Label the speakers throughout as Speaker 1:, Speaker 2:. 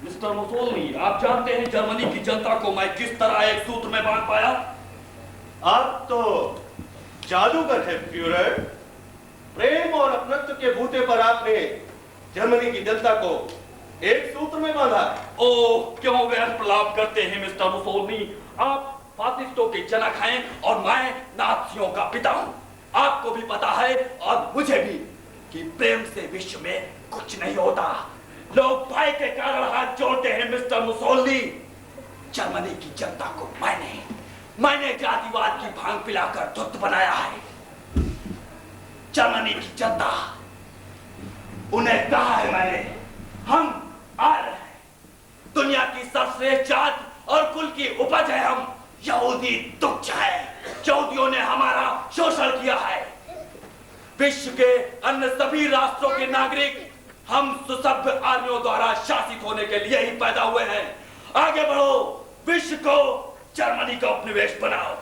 Speaker 1: Mister Mussolini, आप जानते हैं जर्मनी की जनता को मैं किस तरह एक सूत्र में बांध पाया?
Speaker 2: आप तो जादूगर है फ्यूरर। प्रेम और अपनत्व के बूते पर आपने जर्मनी की जनता को एक सूत्र में बांधा।
Speaker 1: ओह, क्यों व्यर्थ प्रलाप करते हैं मिस्टर मुसोलिनी? आप फासिस्टों के जनक हैं और मैं नाज़ियों का पिता हूं। आपको भी पता है और मुझे भी कि प्रेम से विश्व में कुछ नहीं होता। लोग भय के कारण हाथ जोड़ते हैं मिस्टर मुसोलिनी। जर्मनी की जनता को मैंने जातिवाद की भांग पिलाकर धुत बनाया है। जर्मनी की जनता, उन्हें कहा है मैंने, हम आ रहे हैं। दुनिया की सर्वश्रेष्ठ जात और कुल की उपज है हम। यहूदी तुच्छ है। यहूदियों ने हमारा शोषण किया है। विश्व के अन्य सभी राष्ट्रों के नागरिक हम सुसभ्य आर्यों द्वारा शासित होने के लिए ही पैदा हुए हैं। आगे बढ़ो, विश्व को जर्मनी का उपनिवेश बनाओ।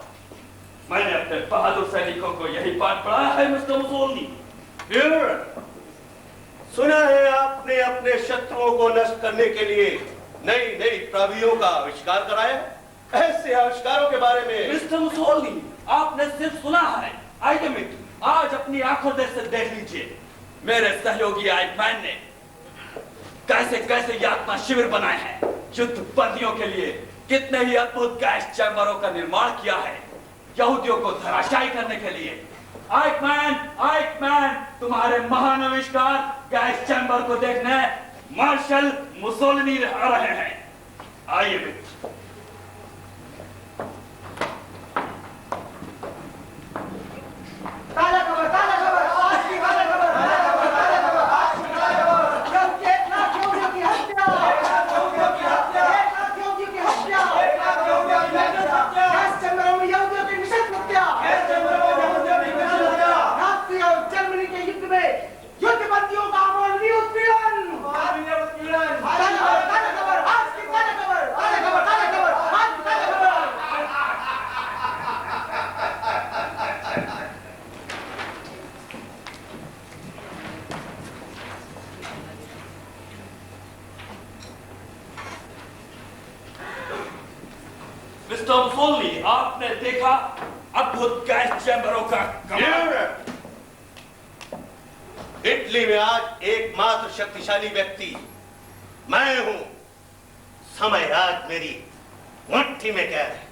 Speaker 1: मैंने अपने बहादुर सैनिकों को यही पाठ पढ़ाया है मिस्टर मुसोलिनी।
Speaker 2: सुना है आपने अपने शत्रुओं को नष्ट करने के लिए नई नई प्रविधियों का आविष्कार कराया। ऐसे आविष्कारों के बारे में
Speaker 1: मिस्टर मुसोलिनी, आपने सिर्फ सुना है। आइए आज अपनी आंखों से देख लीजिए। मेरे सहयोगी आइटमैन ने कैसे कैसे यातना शिविर बनाए हैं। युद्ध बंदियों के लिए कितने ही अद्भुत गैस चैम्बरों का निर्माण किया है, यहूदियों को धराशायी करने के लिए। आइटमैन, तुम्हारे महान आविष्कार गैस चैम्बर को देखने मार्शल मुसोलिनी आ रहे हैं। आइए मित्र।
Speaker 3: ताजा खबर, ताजा खबर, आज की ताजा खबर, ताजा खबर, ताजा खबर, आज की ताजा खबर। जब 1 लाख यहूदियों की हत्या, 1 लाख यहूदियों की हत्या, 1 लाख यहूदियों की हत्या, 1 लाख यहूदियों की हत्या, गैस चैम्बरों में यहूदियों की निषेध हत्या, गैस चैम्बरों में यहूदियों की निषेध हत्या, नाज़ी और जर्मनी के युद्ध में युद्धबंदियों का अमानवीय उत्पीड़न, अमानवीय उत्पीड़न। ताजा खबर, ताजा खबर, आज की ताजा खबर, ताजा खबर, ताजा खबर, आज की ताजा खबर।
Speaker 1: मिस्टर मुसोलिनी, आपने देखा अद्भुत गैस चैम्बरों का कमाल।
Speaker 2: इटली में आज एकमात्र शक्तिशाली व्यक्ति मैं हूं। समय आज मेरी मुट्ठी में कैद है।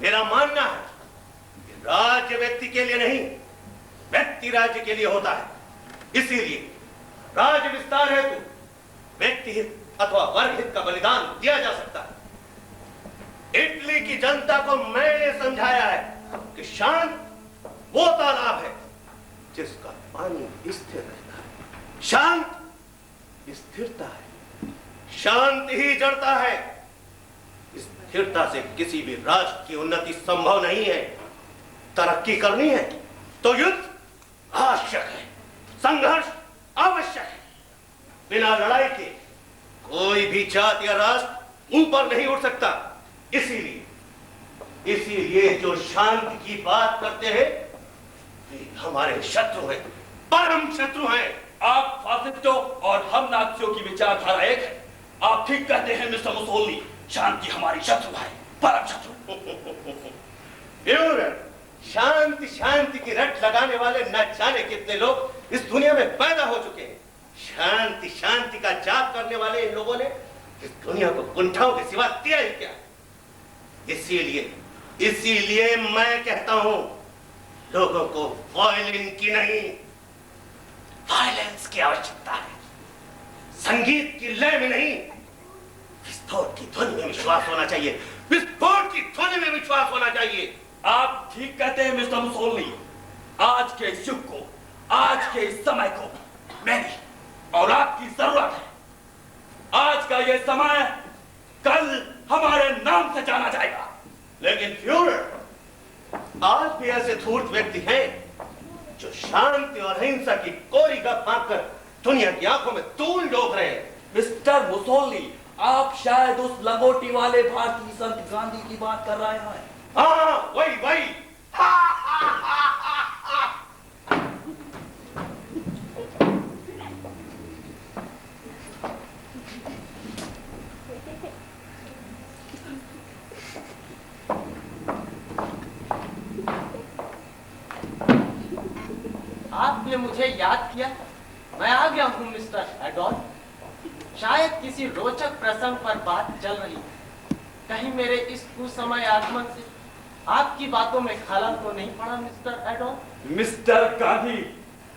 Speaker 2: मेरा मानना है कि राज्य व्यक्ति के लिए नहीं, व्यक्ति राज्य के लिए होता है। इसीलिए राज्य विस्तार हेतु व्यक्ति हित अथवा वर्ग हित का बलिदान दिया जा सकता है। इटली की जनता को मैंने समझाया है कि शांत वो तालाब है जिसका पानी स्थिर रहता है। शांत
Speaker 1: स्थिरता है।
Speaker 2: शांति ही जड़ता है। स्थिरता से किसी भी राष्ट्र की उन्नति संभव नहीं है। तरक्की करनी है तो युद्ध आवश्यक है, संघर्ष आवश्यक है। बिना लड़ाई के कोई भी जाति या राष्ट्र ऊपर नहीं उठ सकता। इसीलिए जो शांति की बात करते हैं वे हमारे शत्रु हैं, परम शत्रु हैं।
Speaker 1: आप फासिस्टों और हम नाज़ियों की विचारधारा एक है। आप ठीक कहते हैं मिस्टर मुसोलिनी, शांति हमारी शत्रु है, परम शत्रु।
Speaker 2: शांति शांति की रट लगाने वाले न जाने कितने लोग इस दुनिया में पैदा हो चुके हैं। शांति शांति का जाप करने वाले इन लोगों ने इस दुनिया को कुंठाओं के सिवा दिया ही क्या। इसीलिए मैं कहता हूं, लोगों को वायलिन की नहीं, वायलेंस की आवश्यकता है। संगीत की लय में नहीं, विस्फोट की ध्वनि में विश्वास होना चाहिए। विस्फोट की ध्वनि में विश्वास होना चाहिए।
Speaker 1: आप ठीक कहते हैं मिस्टर मुसोलिनी। आज के इस युग को, आज के इस समय को मेरी और आपकी जरूरत है। आज का ये समय कल हमारे नाम से जाना जाएगा।
Speaker 2: लेकिन फ्यूरर, आज भी ऐसे धूर्त व्यक्ति हैं जो शांति और हिंसा की कोरी गप मारकर दुनिया की आंखों में धूल डोब रहे हैं।
Speaker 1: मिस्टर मुसोलिनी, आप शायद उस लंगोटी वाले भारतीय संत गांधी की बात कर रहे हैं।
Speaker 2: हाँ, वही।
Speaker 4: आपने मुझे याद किया। मैं आ गया हूँ मिस्टर एडोल्फ। शायद किसी रोचक प्रसंग पर बात चल रही है। कहीं मेरे इस कुसमय आगमन से आपकी बातों में खलल तो नहीं पड़ा mister Adolf?
Speaker 1: Mister Gandhi,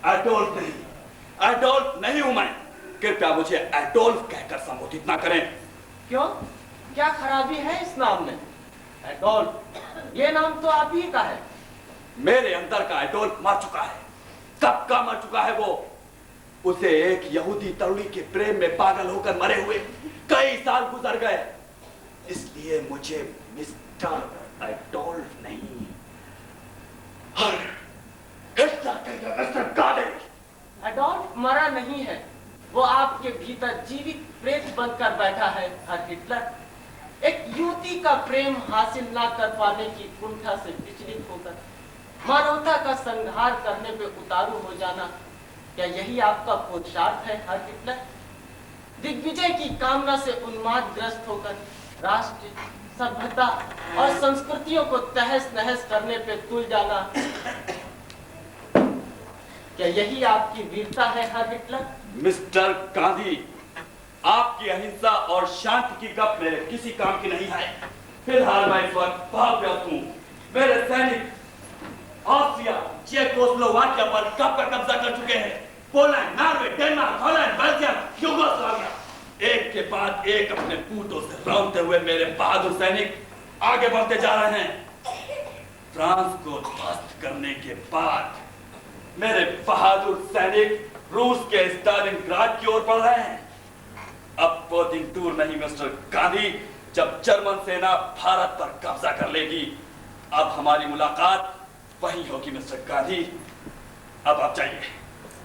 Speaker 1: Adolf नहीं हूं मैं। कृपया मुझे एडोल्फ कहकर संबोधित ना करें।
Speaker 4: क्यों? क्या खराबी है इस नाम में? एडोल्फ, ये नाम तो आप ही का है।
Speaker 1: मेरे अंदर का एडोल्फ मर चुका है। कब का मर चुका है वो? उसे एक यहूदी तरुणी के प्रेम में पागल होकर मरे हुए कई साल गुजर गए। इसलिए मुझे मिस्टर एडोल्फ नहीं, हर मिस्टर गांधी।
Speaker 4: एडोल्फ मरा नहीं है, वो आपके भीतर जीवित प्रेत बनकर बैठा है। हर हिटलर एक युवती का प्रेम हासिल ना कर पाने की कुंठा से विचलित होकर मानवता का संहार करने पे उतारू हो जाना, क्या यही आपका पुरुषार्थ है? हर हिटलर दिग्विजय की कामना से उन्मादग्रस्त होकर राष्ट्र, सभ्यता और संस्कृतियों को तहस नहस करने पे तुल जाना, क्या यही आपकी वीरता है? हर हिटलर
Speaker 1: मिस्टर गांधी, आपकी अहिंसा और शांति की गप मेरे किसी काम की नहीं है। फिलहाल मैं इस वक्त बहुत व्यस्त हूँ। मेरे सैनिक ऑस्ट्रिया, चेकोस्लोवाकिया पर कब का कब्जा कर चुके हैं। Poland, Norway, Denmark, Holland, Belgium, Yugoslavia, एक के बाद एक अपने पूतों से रौंदते हुए मेरे बहादुर सैनिक आगे बढ़ते जा रहे हैं। फ्रांस को ध्वस्त करने के बाद मेरे बहादुर सैनिक रूस के स्टालिनग्राड की ओर बढ़ रहे हैं। अब वो दिन दूर नहीं मिस्टर गांधी, जब जर्मन सेना भारत पर कब्जा कर लेगी। अब हमारी मुलाकात वही होगी मिस्टर गांधी। अब आप जाइए,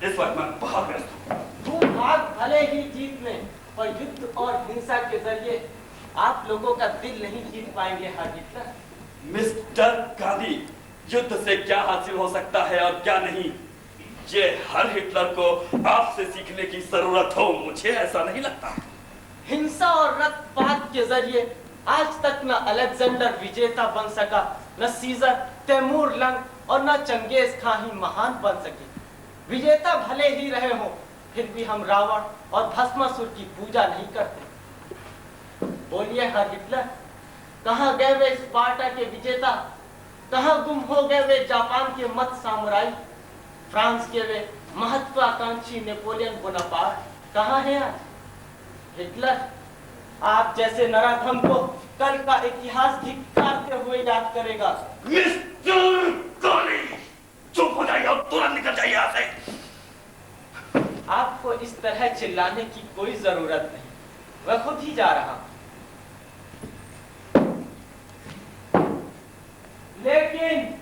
Speaker 1: इस वक्त मैं बहुत व्यस्त हूँ।
Speaker 4: भाग भले ही जीत लें, पर युद्ध और हिंसा के जरिए आप लोगों का दिल नहीं जीत पाएंगे। हर हिटलर
Speaker 1: मिस्टर गांधी, युद्ध से क्या हासिल हो सकता है और क्या नहीं, ये हर हिटलर को आपसे सीखने की जरूरत हो, मुझे ऐसा नहीं लगता।
Speaker 4: हिंसा और रक्तपात के जरिए आज तक न अलेक्जेंडर विजेता बन सका, न सीजर, तैमूर लंग और न चंगेज खां ही महान बन सके। विजेता भले ही रहे हों, फिर भी हम रावण और भस्मासुर की पूजा नहीं करते। बोलिए हर हिटलर, कहाँ गए वे स्पार्टा के विजेता? कहाँ गुम हो गए वे जापान के मत सामुराई? फ्रांस के वे महत्वाकांक्षी नेपोलियन बोनापार्ट कहाँ हैं आज? हिटलर, आप जैसे नराधम को कल का इतिहास धिक्कारते हुए याद करेगा।
Speaker 1: मिस्टर गांधी, चुप हो जाइए और तुरंत निकल जाइए यहाँ से।
Speaker 4: आपको इस तरह चिल्लाने की कोई जरूरत नहीं, मैं खुद ही जा रहा हूं। लेकिन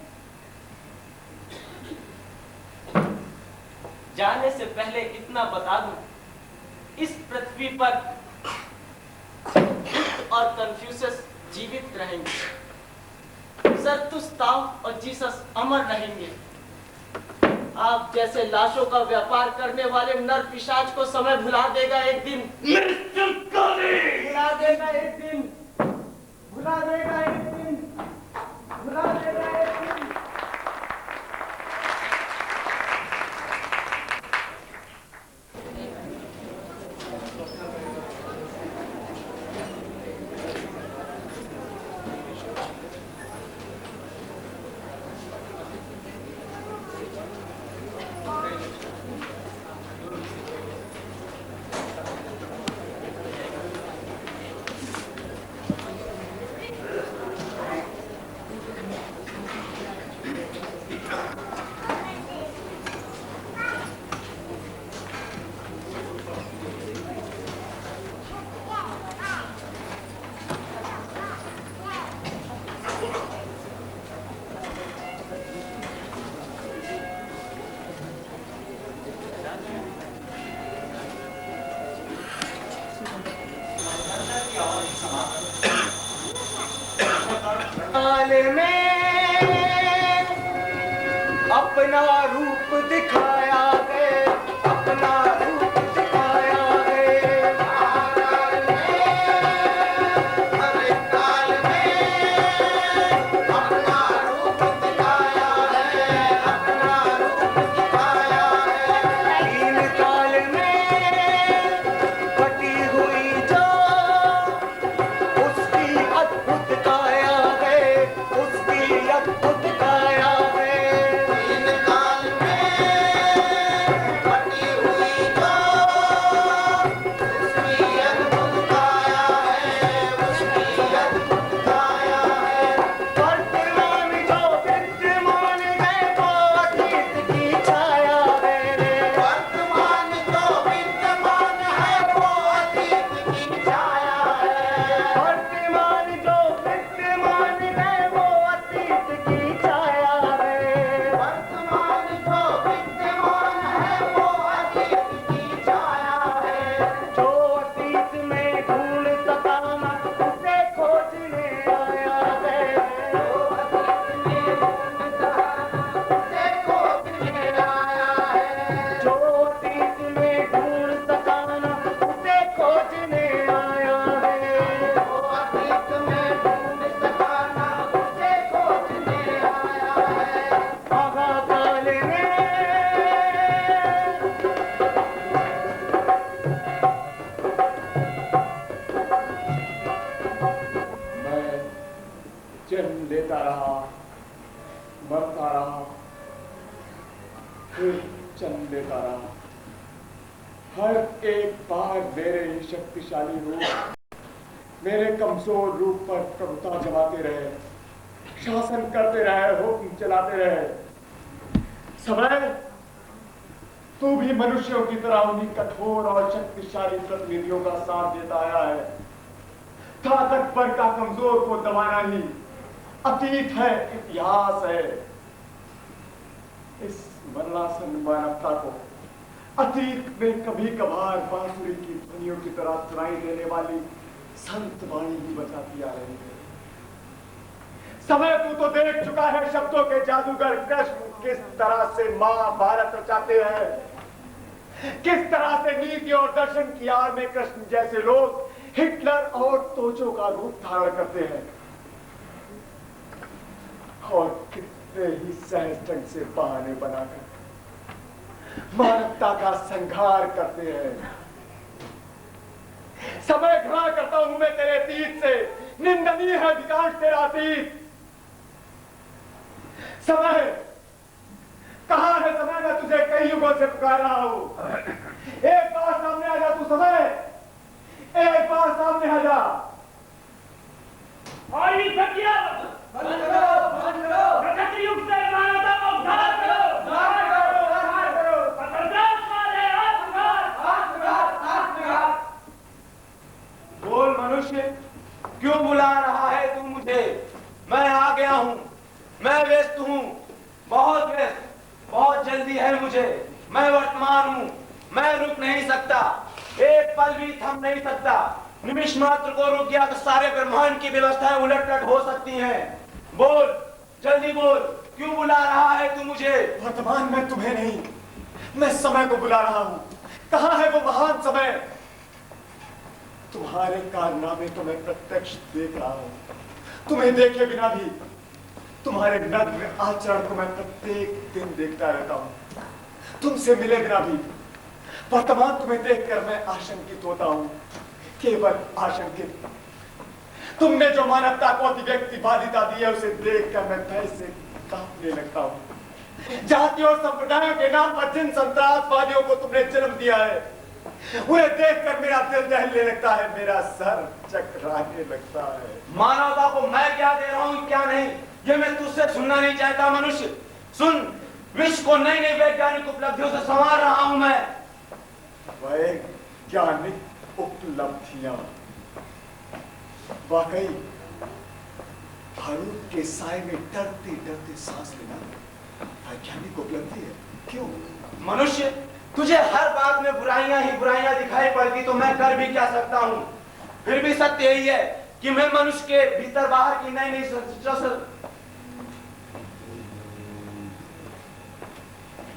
Speaker 4: जाने से पहले इतना बता दूं, इस पृथ्वी पर और कन्फ्यूशस जीवित रहेंगे, ज़रतुस्ताव और जीसस अमर रहेंगे। आप जैसे लाशों का व्यापार करने वाले नर पिशाच को समय भुला देगा एक दिन। भुला देगा एक दिन, भुला देगा एक दिन, भुला देगा एक दिन। अपना रूप दिखाया है, अपना रूप दिखाया है, हर काल में अपना रूप दिखाया है, अपना रूप दिखाया है। तीन काल में कटी हुई जो उसकी अद्भुत काया है, उसकी अद्भुत काया है। हर एक बार मेरे ही शक्तिशाली रूप मेरे कमजोर रूप पर प्रभुता जमाते रहे, शासन करते रहे, हुक्म चलाते रहे। समय तू भी मनुष्यों की तरह उन्हीं कठोर और शक्तिशाली प्रतिनिधियों का साथ देता आया है। ताकतवर का कमजोर को दबाना ही अतीत है, इतिहास है। इस मरणासन मानवता को अतीत में कभी कभार बांसुरी की ध्वनियों की तरह सुनाई देने वाली संत वाणी भी बचाती आ रही है। समय तू तो देख चुका है शब्दों के जादूगर कृष्ण किस तरह से महाभारत रचाते हैं, किस तरह से नीति और दर्शन की आड़ में कृष्ण जैसे लोग हिटलर और तोजो का रूप धारण करते हैं और कितने ही सहज ढंग से बहाने बनाकर मानवता का संहार करते हैं। समय घृणा करता हूं मैं तेरे अतीत से, निंदनीय है अधिकांश तेरा अतीत। समय कहां है समय? मैं तुझे कई युगों से पुकार रहा हूं। एक बार सामने आ जा तू समय, एक बार सामने आ जा। और ये सत्या बंद करो, प्रकृति युग से मानवता को उद्धार करो, उद्धार करो, उद्धार करो। पत्रदार मारे आप
Speaker 5: मनुष्य, क्यों बुला रहा है तू मुझे? मैं आ गया हूँ, मैं व्यस्त हूँ, बहुत व्यस्त, बहुत जल्दी है मुझे। मैं वर्तमान हूँ, मैं रुक नहीं सकता, एक पल भी थम नहीं सकता। निमिष मात्र को रुक गया तो सारे ब्रह्मांड की व्यवस्थाएं उलट-पलट हो सकती हैं। बोल, जल्दी बोल, क्यों बुला रहा है तू मुझे?
Speaker 6: वर्तमान में तुम्हें नहीं, मैं समय को बुला रहा हूँ। कहाँ है वो महान समय? तुम्हारे कारनामे तो मैं प्रत्यक्ष देख रहा हूँ, तुम्हें देखे बिना भी तुम्हारे नग्न आचरण को मैं प्रत्येक दिन देखता रहता हूँ, तुमसे मिले बिना भी। वर्तमान तुम्हें देखकर मैं आशंकित होता हूँ, केवल आशंकित। तुमने जो मानवता को अतिव्यक्तिवादिता दी है, उसे देखकर मैं भय से कांपने लगता हूँ। जाति और संप्रदायों के नाम पर जिन संत्रासवादियों को तुमने जन्म दिया है, उन्हें देखकर मेरा दिल दहलने लगता है, मेरा सर चकराने लगता है।
Speaker 5: मानवता को मैं क्या दे रहा हूँ क्या नहीं, ये मैं तुझसे सुनना नहीं चाहता। मनुष्य सुन, विश्व को नई नई वैज्ञानिक उपलब्धियों से संवार रहा हूँ मैं।
Speaker 6: वैज्ञानिक उपलब्धियां, वाकई बारूद के साए में डरते डरते सांस लेना वैज्ञानिक उपलब्धि है। क्यों?
Speaker 5: मनुष्य, तुझे हर बात में बुराइयां ही बुराइयां दिखाई पड़ती तो मैं कर भी क्या सकता हूँ? फिर भी सत्य यही है कि मैं मनुष्य के भीतर बाहर की नई नई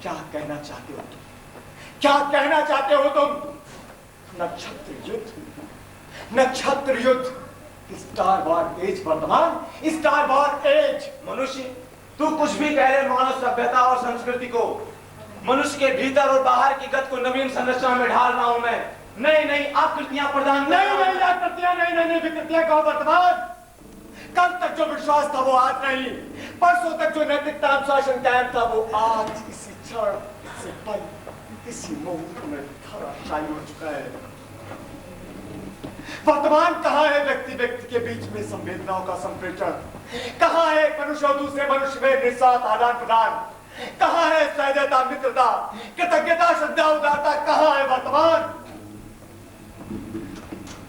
Speaker 6: क्या कहना चाहते हो तुम? क्या कहना चाहते हो तुम? नक्षत्र युद्ध, नक्षत्र युद्ध, स्टार वॉर एज वर्तमान, स्टार वॉर एज।
Speaker 5: मनुष्य, तू कुछ भी कह ले मानव सभ्यता और संस्कृति को, मनुष्य के भीतर और बाहर की गत को नवीन संरचना में ढाल रहा हूं मैं। नई नई आकृतियां प्रदान,
Speaker 6: नई आकृतियां, नई विकृतियां कहो वर्तमान। कल तक जो विश्वास था वो आज नहीं, परसों तक जो नैतिकता अनुशासन कायम था वो आज इसी क्षण, इसी पल, इसी मुहूर्त में धराशायी हो चुका है। वर्तमान कहाँ है व्यक्ति व्यक्ति के बीच में संवेदनाओं का संप्रेषण? कहाँ है मनुष्य और दूसरे मनुष्य में निस्वार्थ आदान प्रदान? कहाँ है सहजता, मित्रता, कृतज्ञता, श्रद्धा, उदारता? कहाँ है वर्तमान?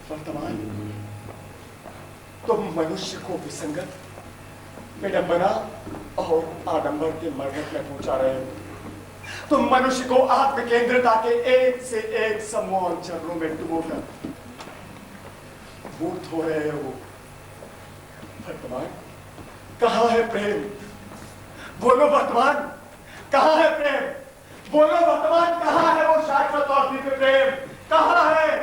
Speaker 6: वर्तमान तुम मनुष्य को विसंगत, विडंबना और आडंबर के मरघट में पहुंचा रहे हो। तुम मनुष्य को आत्मकेंद्रिता के एक से एक सम्मोहन चरणों में डुबोकर मूर्त हो रहे हो। वर्तमान कहाँ है प्रेम? बोलो वर्तमान, कहाँ है प्रेम? बोलो वर्तमान, कहाँ है वो शाश्वत और दिव्य प्रेम? कहाँ है?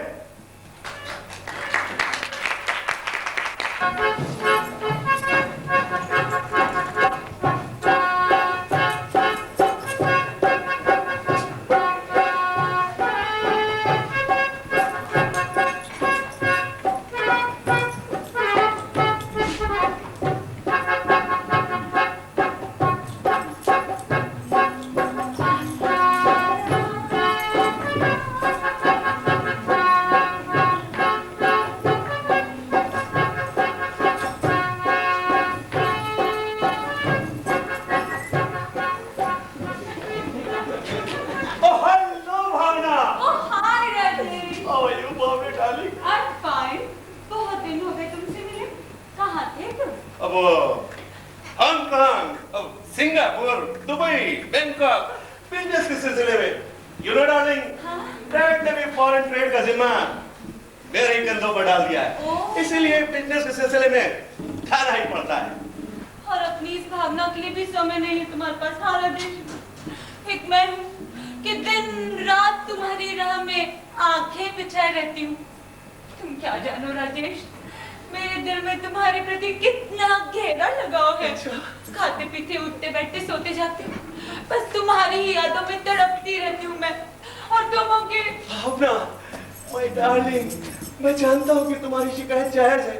Speaker 6: मैं जानता हूँ कि तुम्हारी शिकायत जायज है,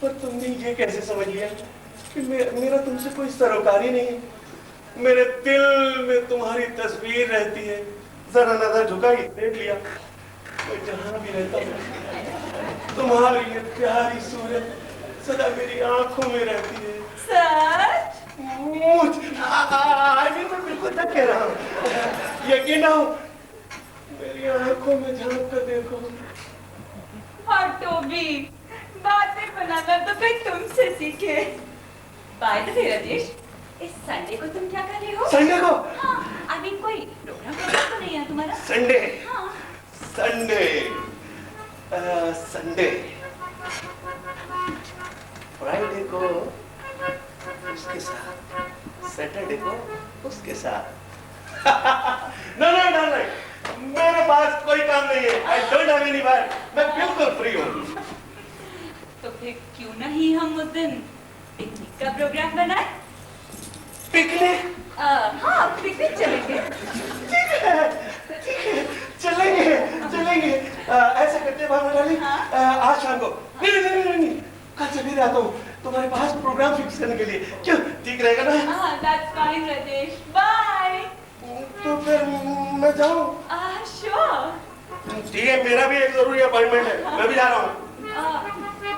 Speaker 6: पर तुमने ये कैसे समझ लिया कि मेरा तुमसे कोई सरोकारी नहीं है? मेरे दिल में तुम्हारी तस्वीर रहती है, जरा नजर झुकाई, देख लिया। मैं जहाँ भी रहता हूँ तुम्हारी ये प्यारी सूरत सदा मेरी आंखों में रहती है।
Speaker 3: सच?
Speaker 6: मैं बिल्कुल सच कह रहा हूँ, यकीन ना हो, मेरी आंखों में झांक कर देखो।
Speaker 3: और तो भी
Speaker 7: तुमसे सीखे। बाय द वे राजेश, इस संडे को तुम क्या कर रहे हो?
Speaker 2: संडे को?
Speaker 7: हाँ, आई मीन कोई प्रोग्राम तो नहीं है तुम्हारा?
Speaker 2: संडे?
Speaker 7: हाँ।
Speaker 2: संडे, संडे, फ्राइडे को उसके साथ, सैटरडे को उसके साथ। नो नो नो नो, मेरे पास कोई काम नहीं है। I don't have any work. मैं बिल्कुल फ्री हूँ।
Speaker 7: तो फिर क्यों नहीं हम उस दिन पिकनिक का प्रोग्राम बनाए?
Speaker 2: पिकनिक?
Speaker 7: हाँ, पिकनिक चलेंगे।
Speaker 2: ठीक है, चलेंगे, चलेंगे। ऐसा करते हैं भावना डाली, आज शाम को। नहीं, कल से फिर आता हूँ तुम्हारे पास प्रोग्राम फिक्स करने के लिए। क्यों, ठीक रहेगा ना?
Speaker 7: हाँ, that's fine राजेश। बाय।
Speaker 2: तो फिर मैं जाऊँ?
Speaker 7: श्योर।
Speaker 2: ठीक है, मेरा भी एक जरूरी अपॉइंटमेंट है, मैं भी जा रहा हूँ।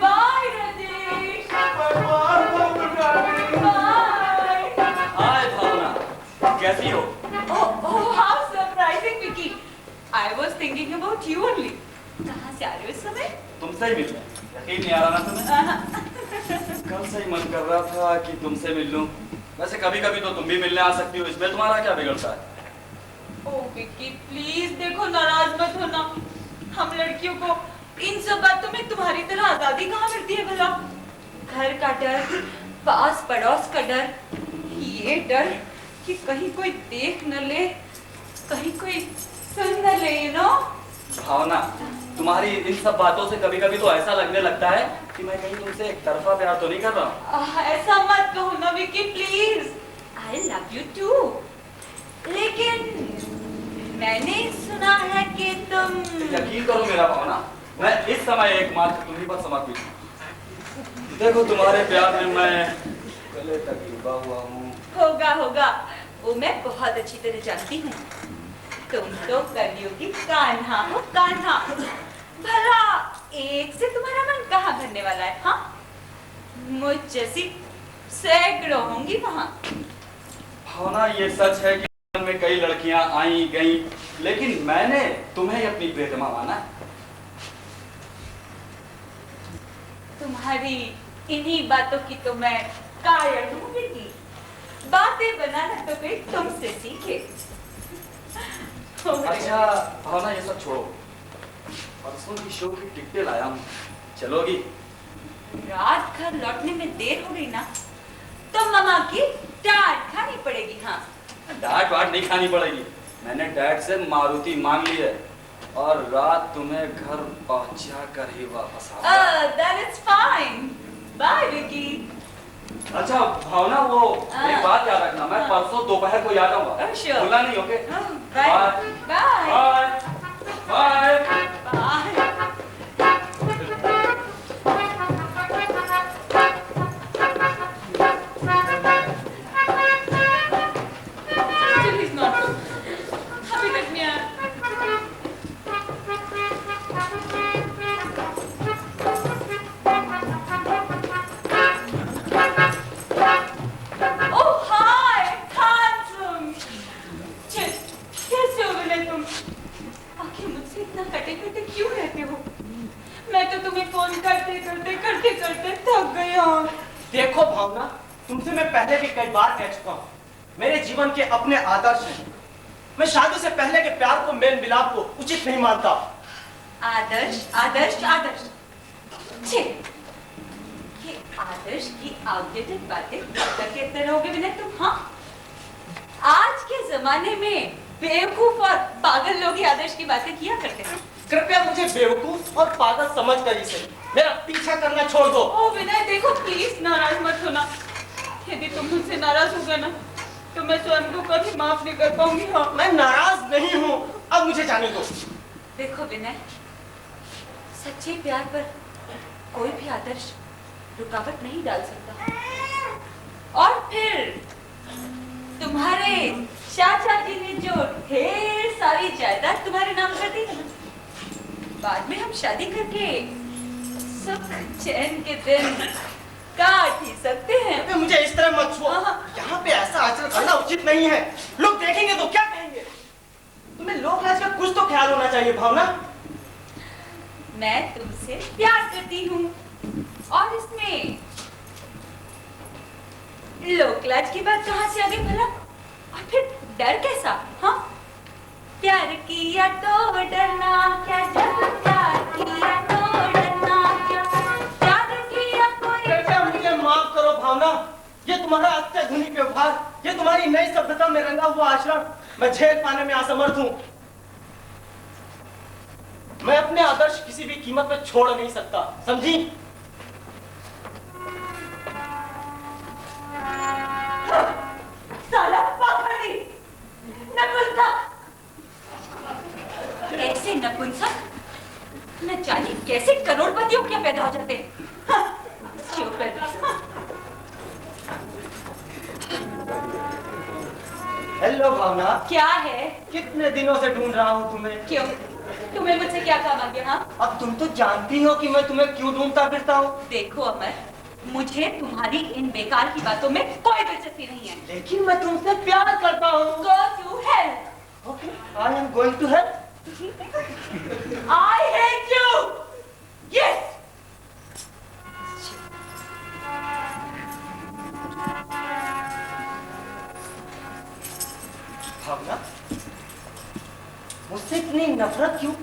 Speaker 7: बाय राजेश।
Speaker 1: हाय भावना, कैसी हो?
Speaker 7: Oh, how surprising, Vicky. I was thinking about you only. कहाँ से आ रहे हो इस समय?
Speaker 1: तुमसे ही मिलने, यकीन नहीं आ रहा ना तुम्हें? कल से ही मन कर रहा था कि तुमसे मिल लूं। वैसे कभी कभी तो तुम भी मिलने आ सकती हो, इसमें तुम्हारा क्या बिगड़ता है?
Speaker 7: Oh, Vicky, please देखो, नाराज मत होना। हम लड़कियों को इन सब बातों में तुम्हारी तरह आजादी कहाँ मिलती है भला? घर का डर, पास पड़ोस का डर, ये डर कि कहीं कोई देख न ले, कहीं कोई सुन न ले, you know?
Speaker 1: भावना, तुम्हारी इन सब बातों से कभी कभी तो ऐसा लगने लगता है कि मैं कहीं तुमसे एक तरफा प्यार तो नहीं कर रहा हूँ।
Speaker 7: ऐसा मत कहो ना Vicky, please. I love you too. लेकिन मैंने सुना है कि तुम...
Speaker 1: यकीन करो मेरा भावना, मैं इस समय एकमात्र तुम्हीं पर समर्पित हूँ। देखो, तुम्हारे प्यार में मैं गले तक डूबा हुआ हूँ।
Speaker 7: होगा, वो मैं बहुत अच्छी तरह जानती हूँ। तुम तो कलियुगी कान्हा हो, कान्हा। भला एक से तुम्हारा मन कहाँ भरने वाला है? हाँ, मुझ जैसी सैकड़ों होंगी वहाँ।
Speaker 1: भावना, ये सच है कि जीवन में कई लड़कियां आई गई, लेकिन मैंने तुम्हें ही अपनी प्रियतमा माना।
Speaker 7: तुम्हारी इन्हीं बातों की तो मैं कायर हूँ विकी। बातें बनाना तो कोई तुमसे सीखे।
Speaker 1: अच्छा भावना, ये सब छोड़ो, परसों की शो की टिकटें लाया हूँ, चलोगी?
Speaker 7: रात घर लौटने में देर हो गई ना, तो मामा की डांट खानी पड़ेगी। हाँ,
Speaker 1: डांट वाट नहीं खानी पड़ेगी। मैंने डैड से मारुति मांग ली है और रात तुम्हें घर पहुंचा कर ही वापस आऊंगा।
Speaker 7: that is fine. Bye, Vicky.
Speaker 1: अच्छा भावना, वो एक बात याद रखना, मैं परसों दोपहर को याद आऊंगा।
Speaker 7: Sure.
Speaker 1: भूलना नहीं, okay?
Speaker 7: Bye. Bye.
Speaker 1: Bye.
Speaker 7: Bye. Still he's not home. अभी तक नहीं आया। Oh, hi, handsome. चल, कैसे हो विनय तुम? आखिर मुझसे इतना कटे-कटे क्यों रहते हो? मैं तो तुम्हें फोन करते थक गई हूँ।
Speaker 4: देखो भावना, तुमसे मैं पहले भी कई बार कह चुका हूँ, मेरे जीवन के अपने आदर्श हैं। मैं शादी से पहले के प्यार को, मेल मिलाप को उचित नहीं मानता।
Speaker 7: आदर्श, आदर्श, आदर्श। छे, ये आदर्श की आउटडेटेड बातें कब तक कहते रहोगे विनय तुम? हाँ, आज के जमाने में बेवकूफ और पागल लोग ही आदर्श की बातें किया करते हैं।
Speaker 4: कृपया मुझे बेवकूफ और पागल समझकर इसे मेरा पीछा करना छोड़ दो।
Speaker 7: ओ विनय देखो, प्लीज नाराज मत होना। यदि तुम मुझसे नाराज हो गए ना, तो मैं स्वयं को कभी माफ नहीं कर पाऊंगी। हाँ,
Speaker 4: मैं नाराज नहीं हूँ, अब मुझे जाने दो।
Speaker 7: देखो विनय, सच्चे प्यार पर कोई भी आदर्श रुकावट नहीं डाल सकता। और फिर तुम्हारे चाचा जी ने जो ढेर सारी जायदाद तुम्हारे नाम कर दी है ना, बाद में हम शादी करके सुख चैन के दिन काट ही सकते हैं।
Speaker 4: अबे मुझे इस तरह मत छुओ। यहाँ पे ऐसा आचरण करना उचित नहीं है। लोग देखेंगे तो क्या कहेंगे? तुम्हें लोक लाज का कुछ तो ख्याल होना चाहिए भावना।
Speaker 7: मैं तुमसे प्यार करती हूँ और इसमें लोकलाज की बात कहाँ से आ गई भला? और फिर डर कैसा? हाँ, प्यार किया तो डरना क्या, जब प्यार किया तो डरना क्या, प्यार किया कोई।
Speaker 4: बेटा मुझे माफ करो भावना, ये तुम्हारा अत्याधुनिक व्यवहार, ये तुम्हारी नई सभ्यता में रंगा हुआ आचरण मैं झेल पाने में असमर्थ हूँ। मैं अपने आदर्श किसी भी कीमत पे छोड़ नहीं सकता, समझी?
Speaker 7: साला पाखंडी, नपुंसक। ऐसे नपुंसक न जाने कैसे करोड़पतियों क्या पैदा हो जाते हैं। हाँ, चुप है।
Speaker 4: हेलो भावना।
Speaker 7: क्या है?
Speaker 4: कितने दिनों से ढूंढ रहा हूँ तुम्हें।
Speaker 7: क्यों? तुम्हें मुझसे क्या काम आ गया? हाँ,
Speaker 4: अब तुम तो जानती हो कि मैं तुम्हें क्यों ढूंढता फिरता हूँ।
Speaker 7: देखो अमर, मुझे तुम्हारी इन बेकार की बातों में कोई दिलचस्पी नहीं है।
Speaker 4: लेकिन मैं तुमसे प्यार करता हूँ।
Speaker 7: Go to hell.
Speaker 4: Okay, I am going to hell.
Speaker 7: I hate you. Yes.
Speaker 4: भावना, मुझसे इतनी नफरत क्यों?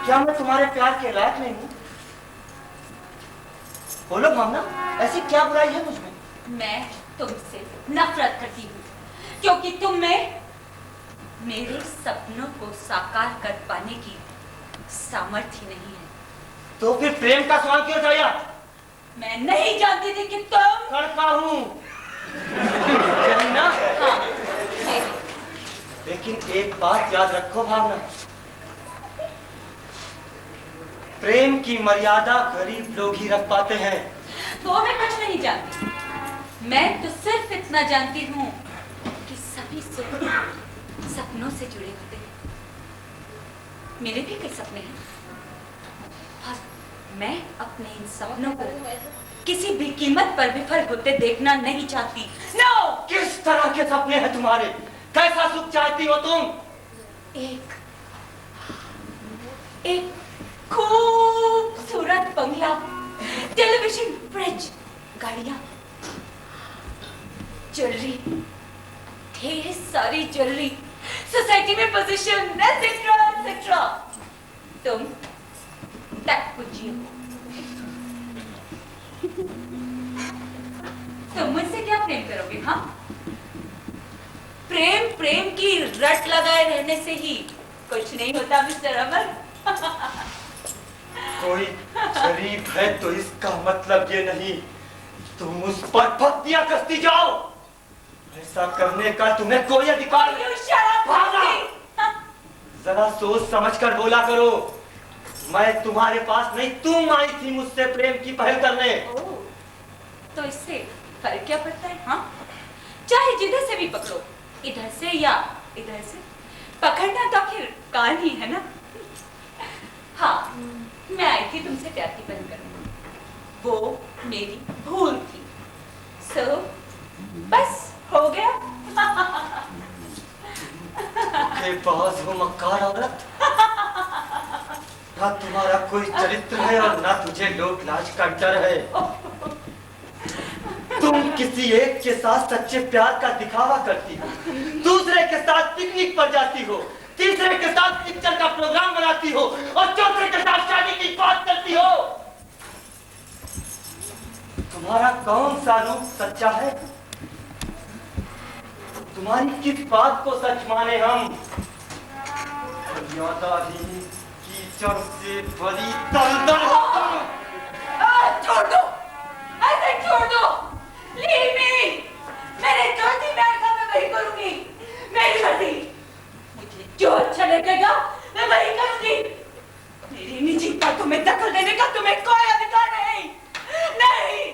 Speaker 4: क्या मैं तुम्हारे प्यार के लायक नहीं हूँ? बोलो भावना, ऐसी क्या बुराई है मुझ में?
Speaker 7: मैं तुमसे नफरत करती हूँ क्योंकि तुम में मेरे सपनों को साकार कर पाने की सामर्थ्य नहीं है।
Speaker 4: तो फिर प्रेम का सवाल क्यों उठाया?
Speaker 7: मैं नहीं जानती थी कि तुम
Speaker 4: लड़का हूँ। ना?
Speaker 7: हाँ, ये।
Speaker 4: लेकिन एक बात याद रखो भावना, प्रेम की मर्यादा गरीब लोग ही रख पाते हैं।
Speaker 7: तो मैं कुछ नहीं जानती, मैं तो सिर्फ इतना जानती हूँ कि सभी सुख सपनों से जुड़े होते हैं। मेरे भी कई सपने हैं और मैं अपने इन सपनों को किसी भी कीमत पर विफल होते देखना नहीं चाहती। नो!
Speaker 4: किस तरह के सपने हैं तुम्हारे? कैसा सुख चाहती हो तुम?
Speaker 7: एक खूबसूरत बंगला, टेलीविजन, फ्रिज, गाड़ियां, ज्वेलरी, ढेर सारी ज्वेलरी, सोसाइटी में पोजीशन, एटसेट्रा एटसेट्रा। तुम तक पूछिए, तुम मुझसे क्या प्रेम करोगे? हाँ, प्रेम की रट लगाए रहने से ही कुछ नहीं होता मिस्टर अमर।
Speaker 4: कोई गरीब है तो इसका मतलब ये नहीं तुम उस पर पत्तियां कसती जाओ। ऐसा करने का तुम्हें कोई अधिकार नहीं। जरा सोच समझ कर बोला करो। मैं तुम्हारे पास नहीं, तुम आई थी मुझसे प्रेम की पहल करने।
Speaker 7: तो इससे फर्क क्या पड़ता है? हाँ, चाहे जिधर से भी पकड़ो, इधर से या इधर से, पकड़ना तो आखिर कान ही है ना। हाँ, मैं आई थी तुमसे प्यार की पहल करने, वो मेरी भूल थी। सो बस हो गया।
Speaker 4: के पास हो मक्कार औरत, ना तुम्हारा कोई चरित्र है और ना तुझे लोक लाज का डर है। तुम किसी एक के साथ सच्चे प्यार का दिखावा करती हो, दूसरे के साथ पिकनिक पर जाती हो, तीसरे के साथ पिक्चर का प्रोग्राम बनाती हो और चौथे के साथ शादी की बात करती हो। तुम्हारा कौन सा रूप सच्चा है? तुम्हारी किस बात को सच माने हम? मर्यादाहीन कीचड़ से बड़ी दलदल हो तुम।
Speaker 7: छोड़ दो, ऐसे छोड़ दो। Leave me! मैंने जो थी मैं वही करूंगी। मेरी मर्जी, मुझे जो अच्छा लगेगा मैं वही करूंगी। मेरी निजी बातों में दखल देने का तुम्हें कोई अधिकार नहीं। नहीं।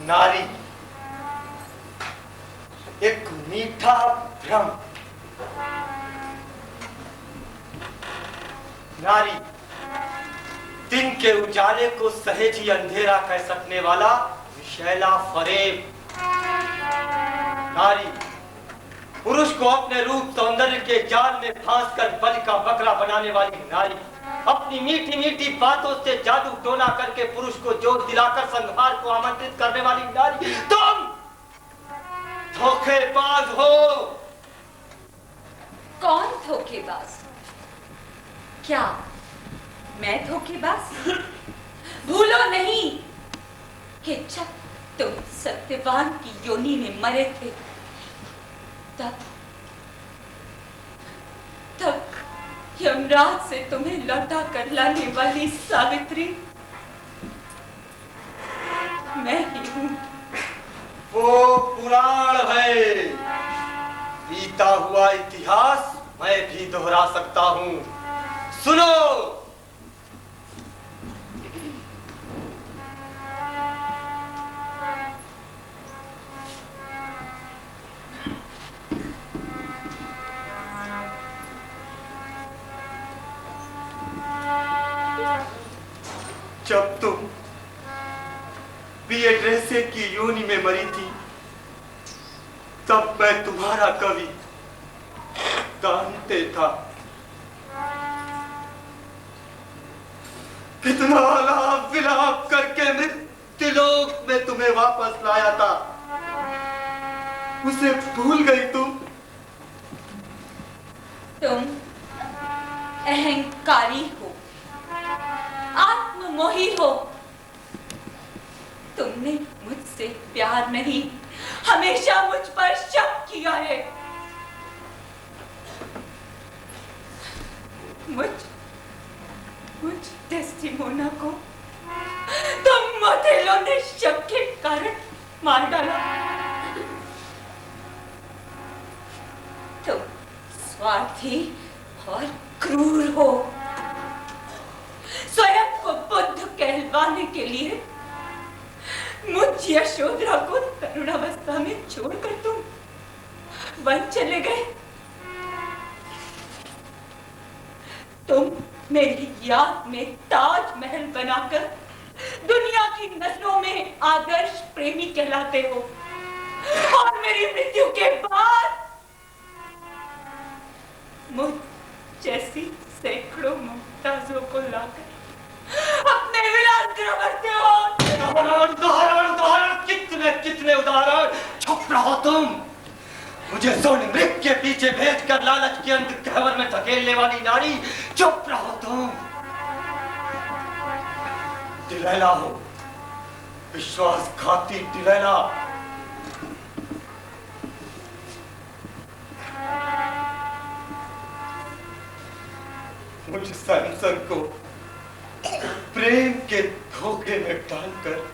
Speaker 4: नारी एक मीठा भ्रम, नारी
Speaker 5: दिन के उजाले को सहज ही अंधेरा कर सकने वाला विशैला फरेब। नारी पुरुष को अपने रूप सौंदर्य के जाल में फांस कर बलि का बकरा बनाने वाली नारी, अपनी मीठी मीठी बातों से जादू टोना करके पुरुष को जोर दिलाकर संहार को आमंत्रित करने वाली नारी, तुम धोखेबाज हो।
Speaker 7: कौन धोखेबाज? क्या मैं धोखेबाज? भूलो नहीं कि जब तुम सत्यवान की योनि में मरे थे तब यमराज से तुम्हें लौटा कर लाने वाली सावित्री मैं ही हूं।
Speaker 5: वो पुराण है, बीता हुआ इतिहास मैं भी दोहरा सकता हूं। सुनो, जब तुम बीएड्रेसे की योनि में मरी थी तब मैं तुम्हारा कवि दांते था। कितना लाभ विलाप करके मृत्युलोक में तुम्हें वापस लाया था, उसे भूल गई तुम?
Speaker 7: तुम अहंकारी हो, आत्ममोही हो। तुमने मुझसे प्यार नहीं, हमेशा मुझ पर शक किया है। मुझ डेस्टिमोना को तुम ओथेलो ने शक के कारण मार डाला। तुम स्वार्थी और क्रूर हो। स्वयं को बुद्ध कहलवाने के लिए मुझ यशोधरा को तरुणावस्था में छोड़कर तुम वन चले गए। तुम मेरी याद में ताजमहल बनाकर दुनिया की नजरों में आदर्श प्रेमी कहलाते हो, और मेरी मृत्यु के बाद मुझ जैसी सैकड़ों मुमताजों को लाकर अपने विलास करते हो।
Speaker 5: उदाहरण कितने उदाहरण। चुप रहो तुम। मुझे सोने मृग के पीछे भेजकर लालच के अंधकवर में धकेलने वाली नारी, चुप रहो तुम। डिलैला हो, विश्वासघाती डिलैला। मुझ सैमसन को प्रेम के धोखे में डालकर